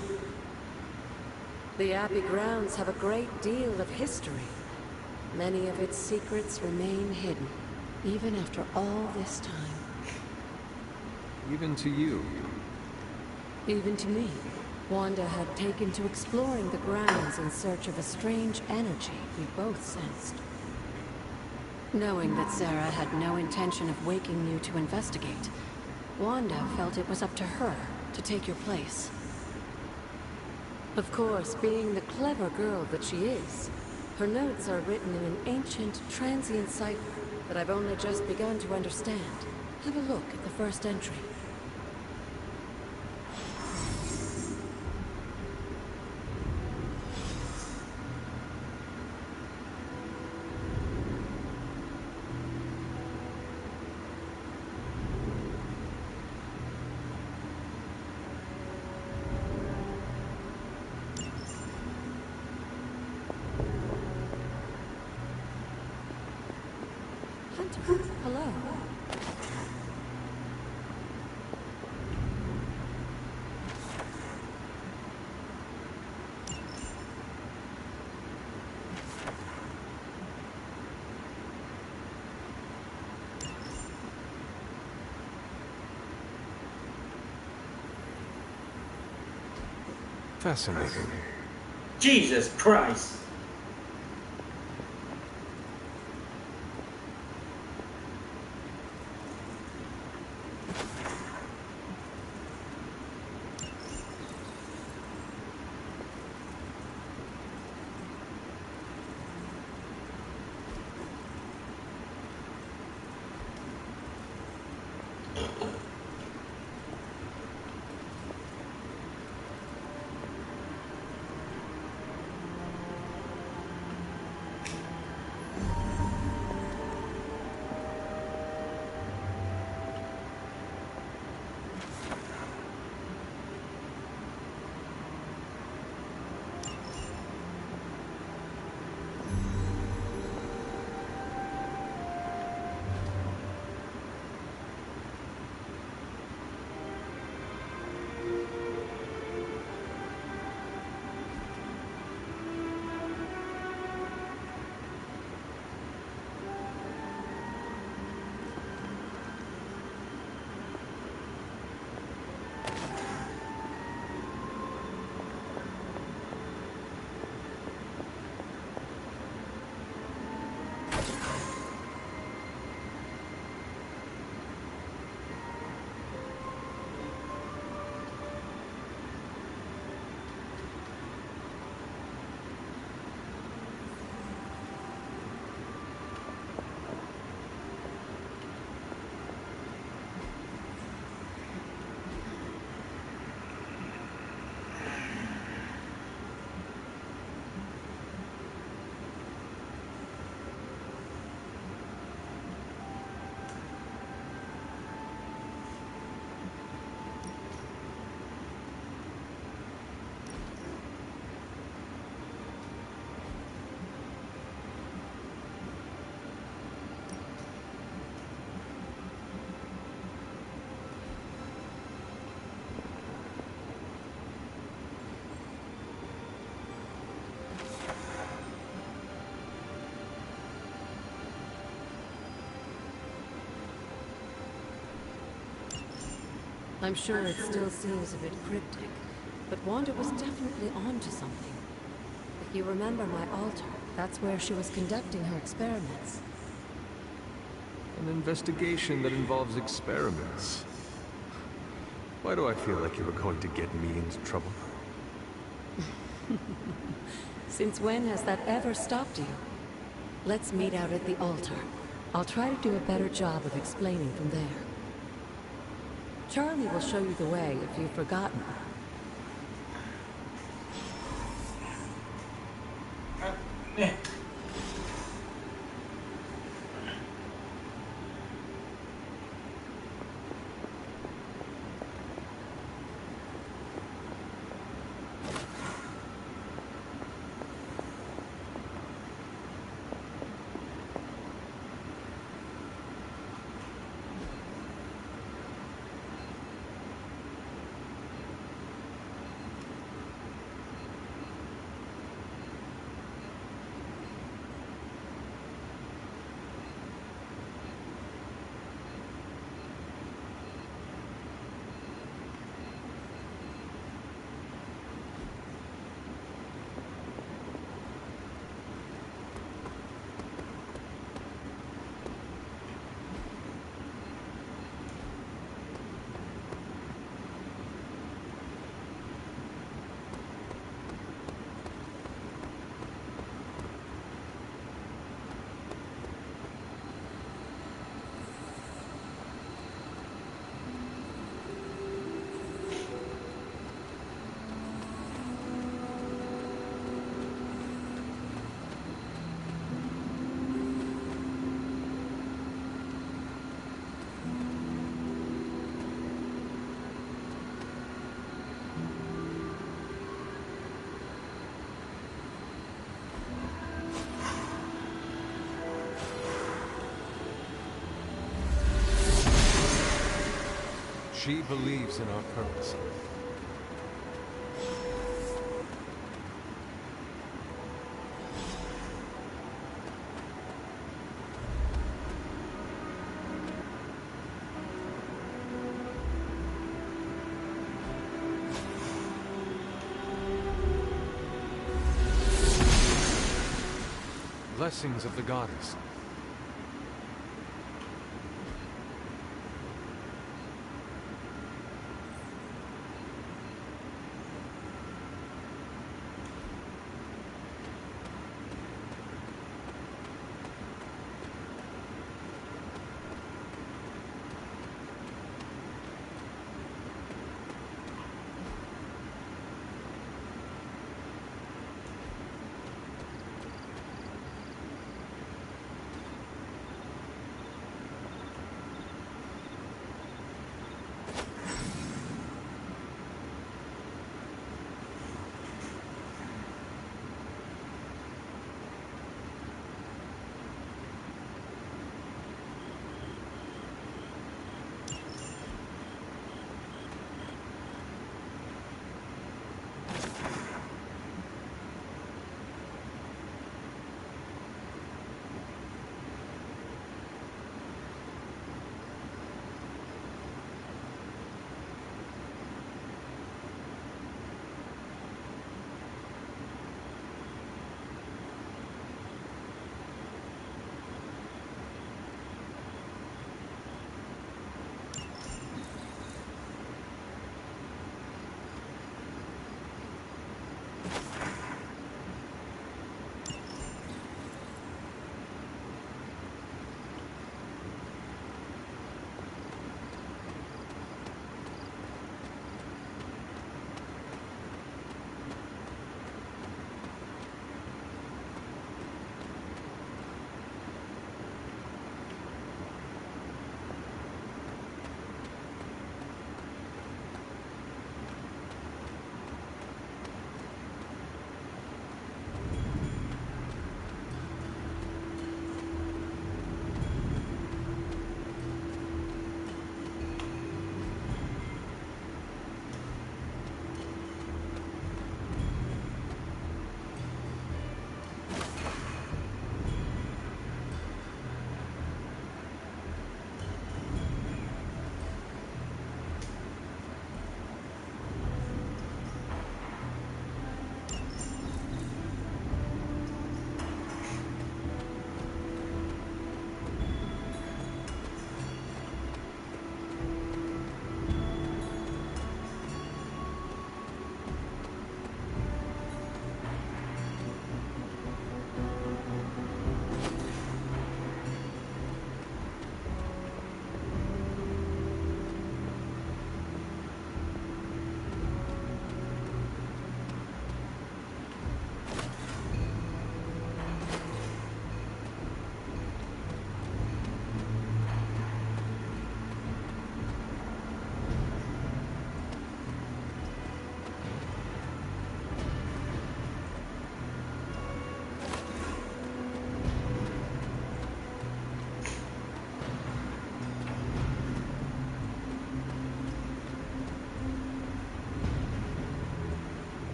The Abbey grounds have a great deal of history. Many of its secrets remain hidden, even after all this time. Even to you. Even to me. Wanda had taken to exploring the grounds in search of a strange energy we both sensed. Knowing that Sarah had no intention of waking you to investigate, Wanda felt it was up to her to take your place. Of course, being the clever girl that she is, her notes are written in an ancient, transient cipher that I've only just begun to understand. Have a look at the first entry. Hunter, hello. Fascinating. Jesus Christ. I'm sure it still seems a bit cryptic, but Wanda was definitely onto something. If you remember my altar, that's where she was conducting her experiments. An investigation that involves experiments. Why do I feel like you were going to get me into trouble? Since when has that ever stopped you? Let's meet out at the altar. I'll try to do a better job of explaining from there. Charlie will show you the way if you've forgotten. She believes in our purpose. Blessings of the goddess.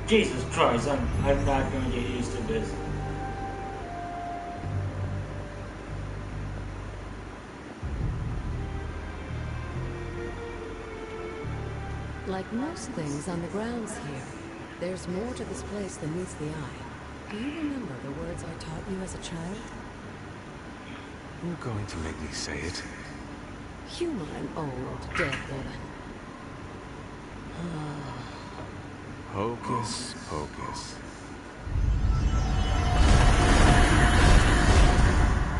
Jesus Christ, I'm not going to get used to this. Like most things on the grounds here, there's more to this place than meets the eye. Do you remember the words I taught you as a child? You're going to make me say it. Humor an old, dead woman. Hocus pocus.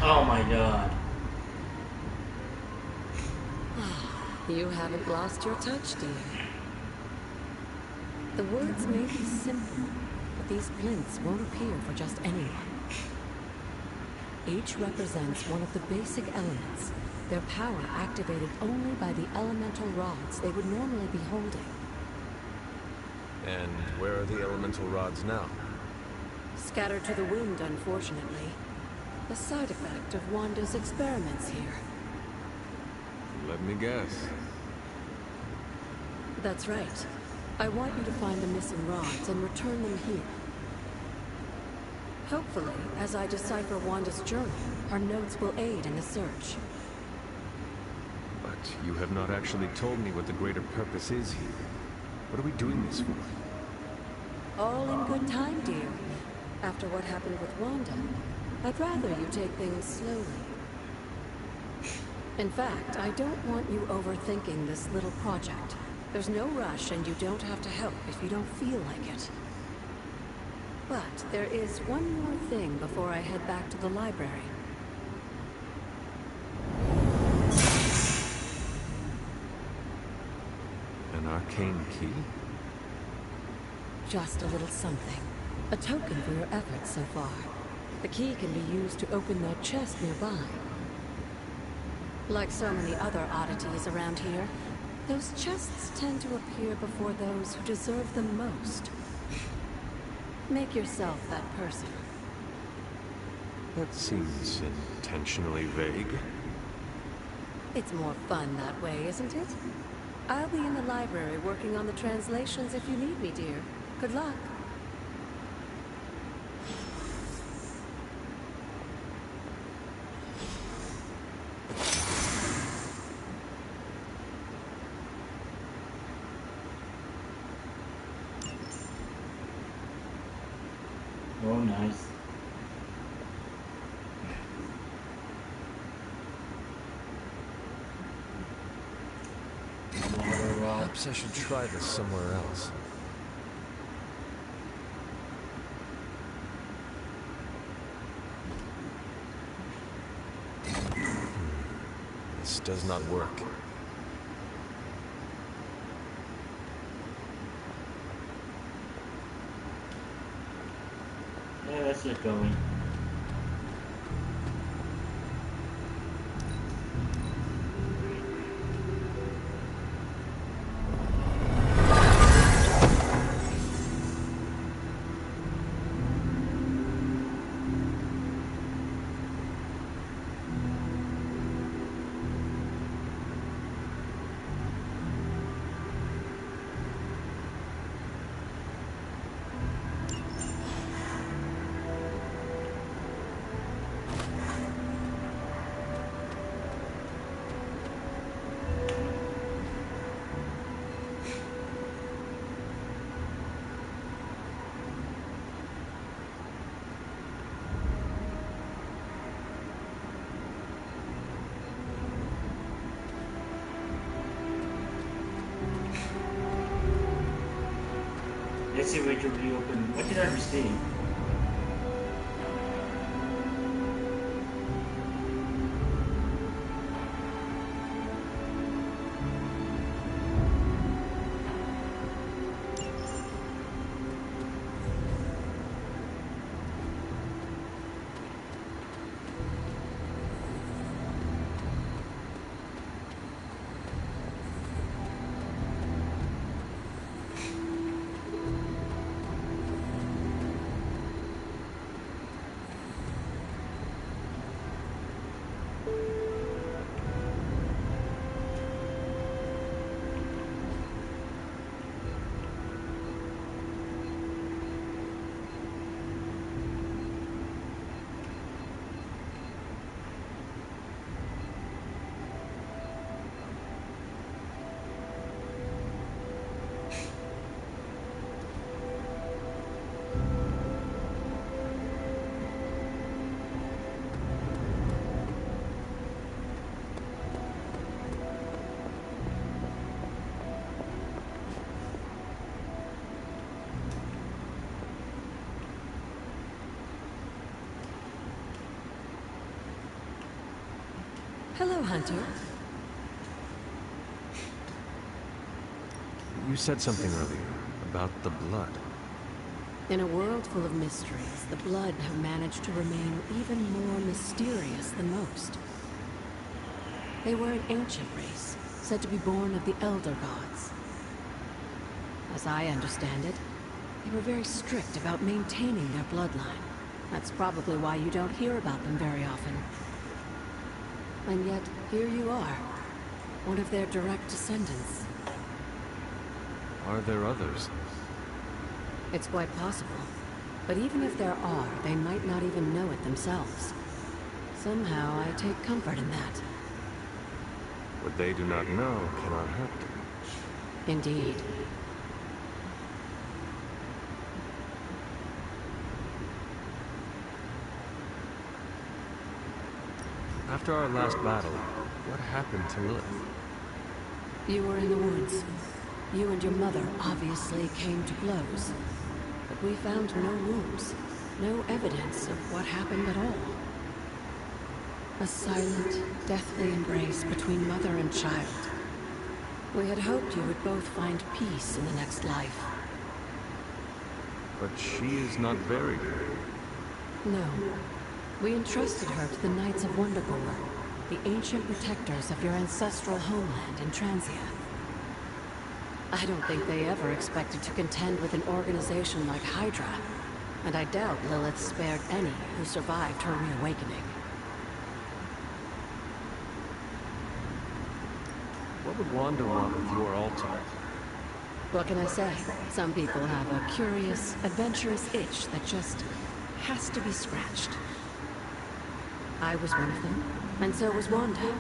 Oh my god. You haven't lost your touch, dear. The words may be simple, but these plinths won't appear for just anyone. Each represents one of the basic elements, their power activated only by the elemental rods they would normally be holding. And where are the elemental rods now? Scattered to the wind, unfortunately. A side effect of Wanda's experiments here. Let me guess. That's right. I want you to find the missing rods and return them here. Hopefully, as I decipher Wanda's journal, her notes will aid in the search. But you have not actually told me what the greater purpose is here. What are we doing this for? All in good time, dear. After what happened with Wanda, I'd rather you take things slowly. In fact, I don't want you overthinking this little project. There's no rush, and you don't have to help if you don't feel like it. But there is one more thing before I head back to the library. An arcane key? Just a little something. A token for your efforts so far. The key can be used to open that chest nearby. Like so many other oddities around here, those chests tend to appear before those who deserve them most. Make yourself that person. That seems intentionally vague. It's more fun that way, isn't it? I'll be in the library working on the translations if you need me, dear. Good luck. Oh, nice. Perhaps I should try this somewhere else. This does not work. Yeah, let's get going. Let's see where to reopen. What did I receive? Hello, Hunter. You said something earlier about the blood. In a world full of mysteries, the Blood have managed to remain even more mysterious than most. They were an ancient race, said to be born of the Elder Gods. As I understand it, they were very strict about maintaining their bloodline. That's probably why you don't hear about them very often. And yet, here you are, one of their direct descendants. Are there others? It's quite possible. But even if there are, they might not even know it themselves. Somehow, I take comfort in that. What they do not know cannot hurt them. Indeed. After our last battle, what happened to Lilith? You were in the woods. You and your mother obviously came to blows. But we found no wounds, no evidence of what happened at all. A silent, deathly embrace between mother and child. We had hoped you would both find peace in the next life. But she is not buried here. No. We entrusted her to the Knights of Wundagore, the ancient protectors of your ancestral homeland in Transia. I don't think they ever expected to contend with an organization like Hydra, and I doubt Lilith spared any who survived her reawakening. What would Wanda want with your altar? What can I say? Some people have a curious, adventurous itch that just has to be scratched. I was one of them, and so was Wanda.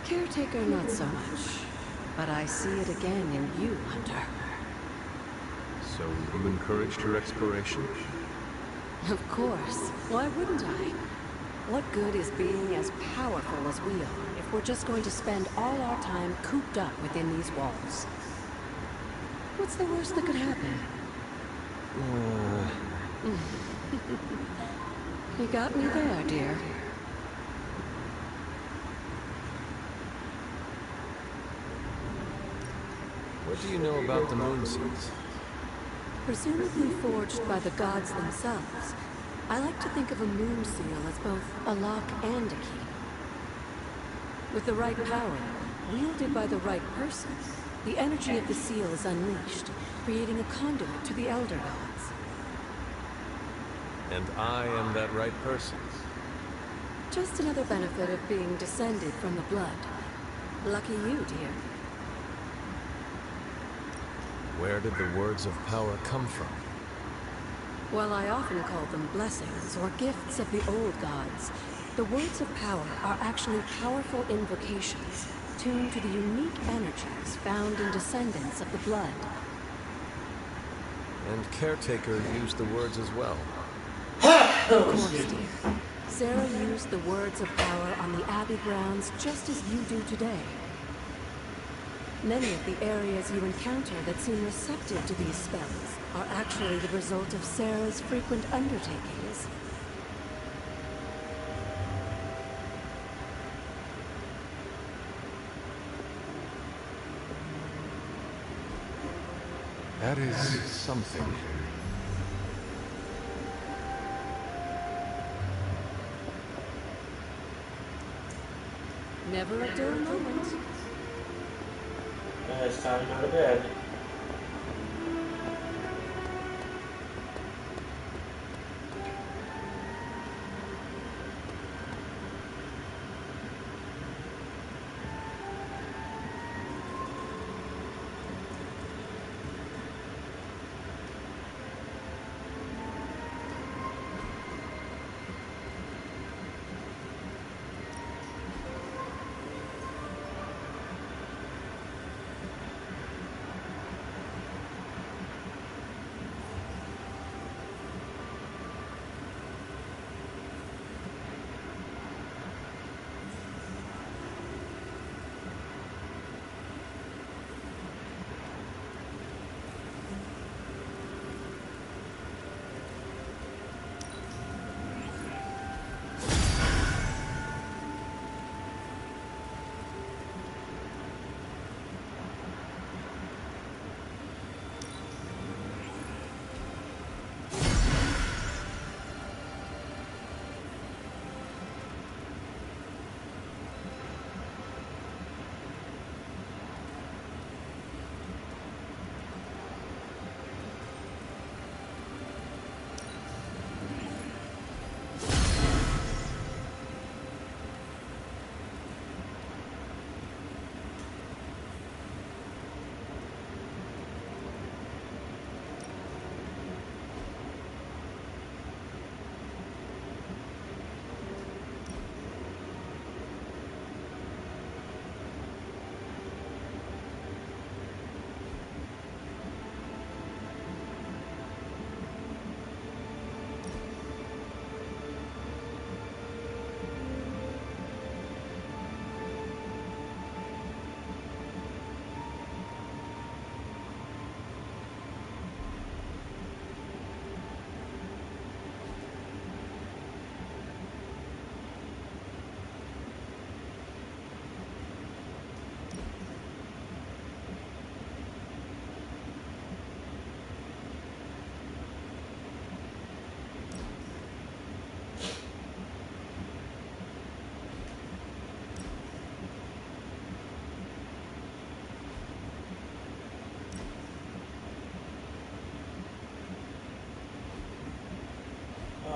Caretaker, not so much. But I see it again in you, Hunter. So you encouraged her exploration? Of course. Why wouldn't I? What good is being as powerful as we are if we're just going to spend all our time cooped up within these walls? What's the worst that could happen? You got me there, dear. What do you know about the moon seeds? Presumably forged by the gods themselves, I like to think of a moon seal as both a lock and a key. With the right power, wielded by the right person, the energy of the seal is unleashed, creating a conduit to the Elder Gods. And I am that right person. Just another benefit of being descended from the blood. Lucky you, dear. Where did the words of power come from? While I often call them blessings or gifts of the old gods, the words of power are actually powerful invocations, tuned to the unique energies found in descendants of the blood. And Caretaker used the words as well. Of course, dear. Sarah used the words of power on the Abbey grounds just as you do today. Many of the areas you encounter that seem receptive to these spells are actually the result of Sarah's frequent undertakings. That is something. Never a dull moment. It's time to go to bed.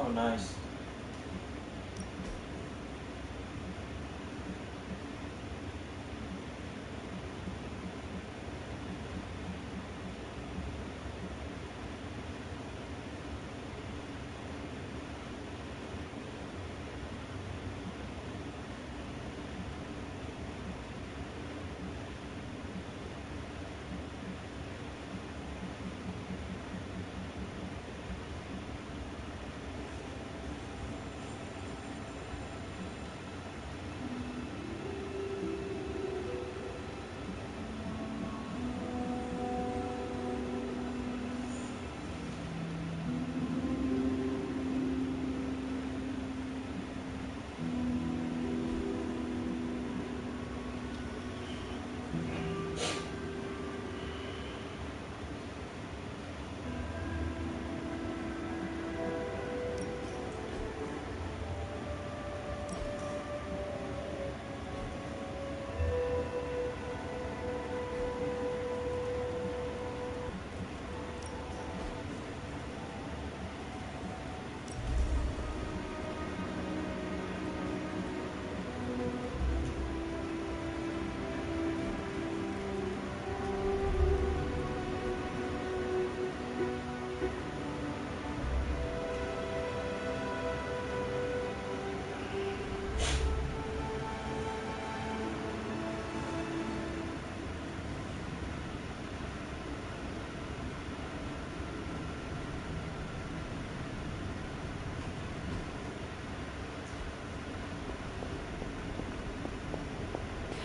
Oh, nice.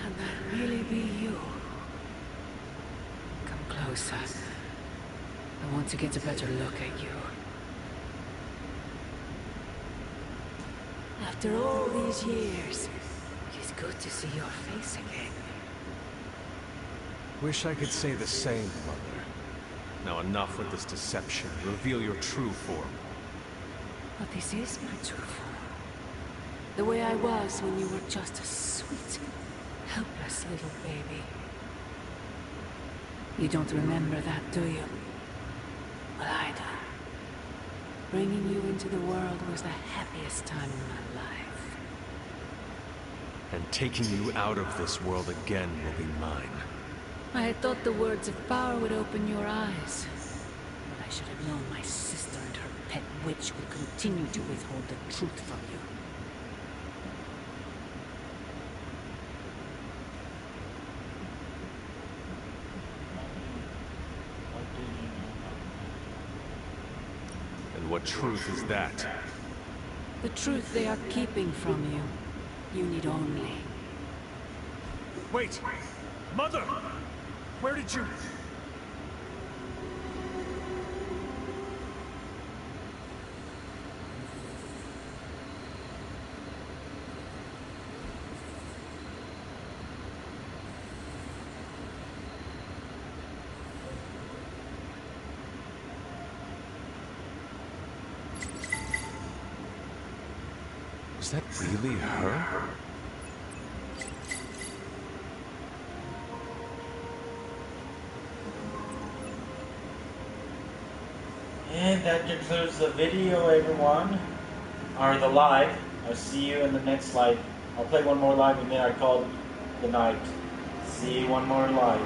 Can that really be you? Come closer. I want to get a better look at you. After all these years, it's good to see your face again. Wish I could say the same, Mother. Now enough with this deception. Reveal your true form. But this is my true form. The way I was when you were just a sweet, helpless little baby. You don't remember that, do you? Well, I do. Bringing you into the world was the happiest time in my life. And taking you out of this world again will be mine. I had thought the words of power would open your eyes. But I should have known my sister and her pet witch would continue to withhold the truth from you. And what truth is that? The truth they are keeping from you. You need only. Wait! Mother! Where did you... Was that really her? And that concludes the video, everyone. Or the live. I'll see you in the next live. I'll play one more live and then I call it the night. See you one more live.